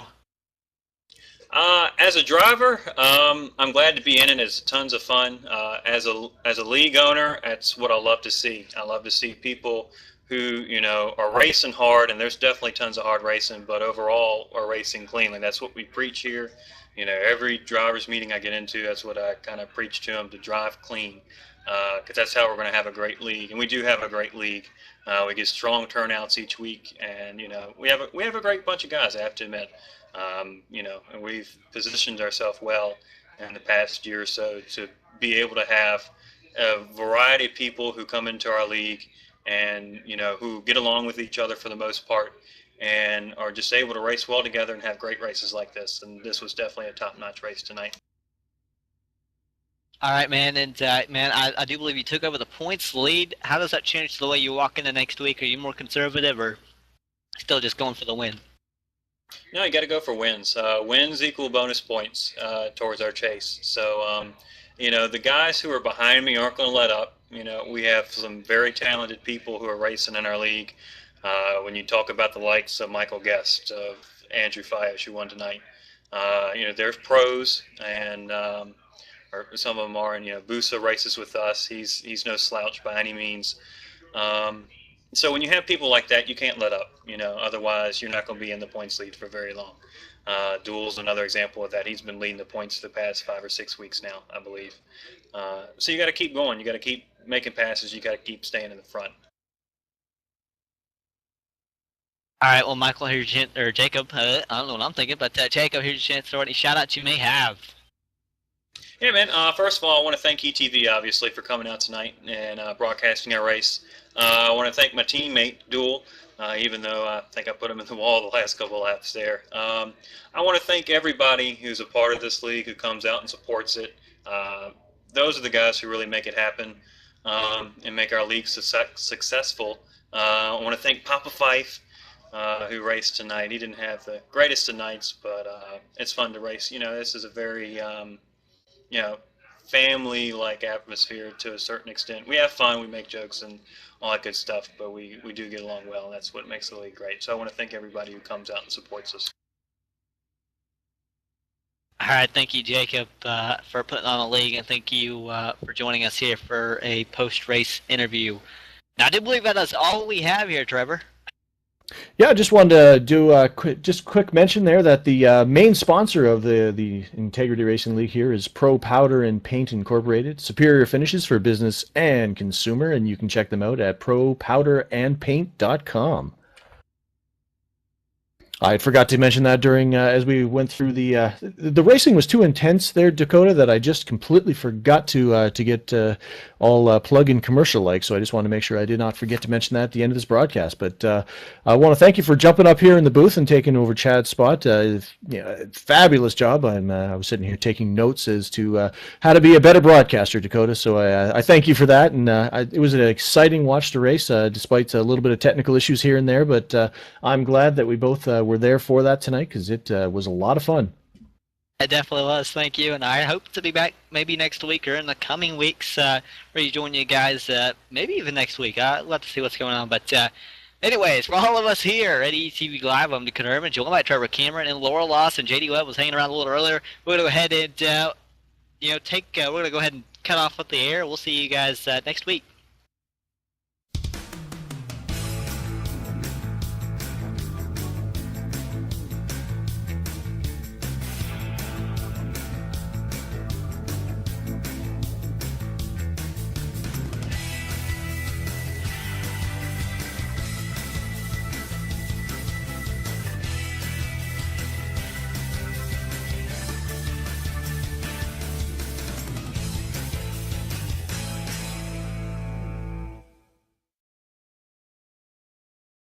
S8: As a driver, I'm glad to be in it. It's tons of fun. As a league owner, that's what I love to see. I love to see people who, you know, are racing hard, and there's definitely tons of hard racing, but overall are racing cleanly. That's what we preach here. You know, every driver's meeting I get into, that's what I kind of preach to them, to drive clean, because that's how we're going to have a great league. And we do have a great league. We get strong turnouts each week, and, you know, we have a great bunch of guys, I have to admit. You know, and we've positioned ourselves well in the past year or so to be able to have a variety of people who come into our league and, you know, who get along with each other for the most part and are just able to race well together and have great races like this. And this was definitely a top-notch race tonight.
S1: All right, man, and man, I do believe you took over the points lead. How does that change the way you walk into next week? Are you more conservative or still just going for the win?
S8: No, you got to go for wins. Wins equal bonus points towards our chase. So, you know, the guys who are behind me aren't going to let up. You know, we have some very talented people who are racing in our league. When you talk about the likes of Michael Guest, of Andrew Fias, who won tonight, you know, they're pros, and or some of them are. And, you know, Busa races with us. He's no slouch by any means. So when you have people like that, you can't let up, you know, otherwise you're not going to be in the points lead for very long. Duel's another example of that. He's been leading the points the past 5 or 6 weeks now, I believe. So you got to keep going. You got to keep making passes. You got to keep staying in the front.
S1: All right, well, Michael, here's your chance, or Jacob, I don't know what I'm thinking, but Jacob, here's your chance to throw any shout-outs you may have.
S8: Yeah, man. First of all, I want to thank ETV, obviously, for coming out tonight and broadcasting our race. I want to thank my teammate, Duel, even though I think I put him in the wall the last couple of laps there. I want to thank everybody who's a part of this league, who comes out and supports it. Those are the guys who really make it happen and make our league successful. I want to thank Papa Fife, who raced tonight. He didn't have the greatest of nights, but it's fun to race. You know, this is a very, you know, family-like atmosphere to a certain extent. We have fun, we make jokes and all that good stuff, but we do get along well, and that's what makes the league great. So I want to thank everybody who comes out and supports us.
S1: All right, thank you, Jacob, for putting on the league, and thank you for joining us here for a post-race interview. Now, I do believe that is all we have here, Trevor.
S2: Yeah, I just wanted to do a quick mention there that the main sponsor of the Integrity Racing League here is Pro Powder and Paint Incorporated. Superior finishes for business and consumer, and you can check them out at propowderandpaint.com. I forgot to mention that during as we went through the racing was too intense there, Dakota, that I just completely forgot to get all plug-in commercial-like. So I just want to make sure I did not forget to mention that at the end of this broadcast. But I want to thank you for jumping up here in the booth and taking over Chad's spot. Fabulous job. I was sitting here taking notes as to how to be a better broadcaster, Dakota. So I thank you for that. And it was an exciting watch to race, despite a little bit of technical issues here and there. But I'm glad that we both were there for that tonight, because it was a lot of fun.
S1: It definitely was. Thank you, and I hope to be back maybe next week or in the coming weeks, ready to join you guys. Maybe even next week. I'll have to see what's going on. But anyways, for all of us here at ETV Live, I'm Dakota Urban, joined by Trevor Cameron and Laura Loss, and JD Webb was hanging around a little earlier. We're gonna go ahead and we're gonna go ahead and cut off with the air. We'll see you guys next week.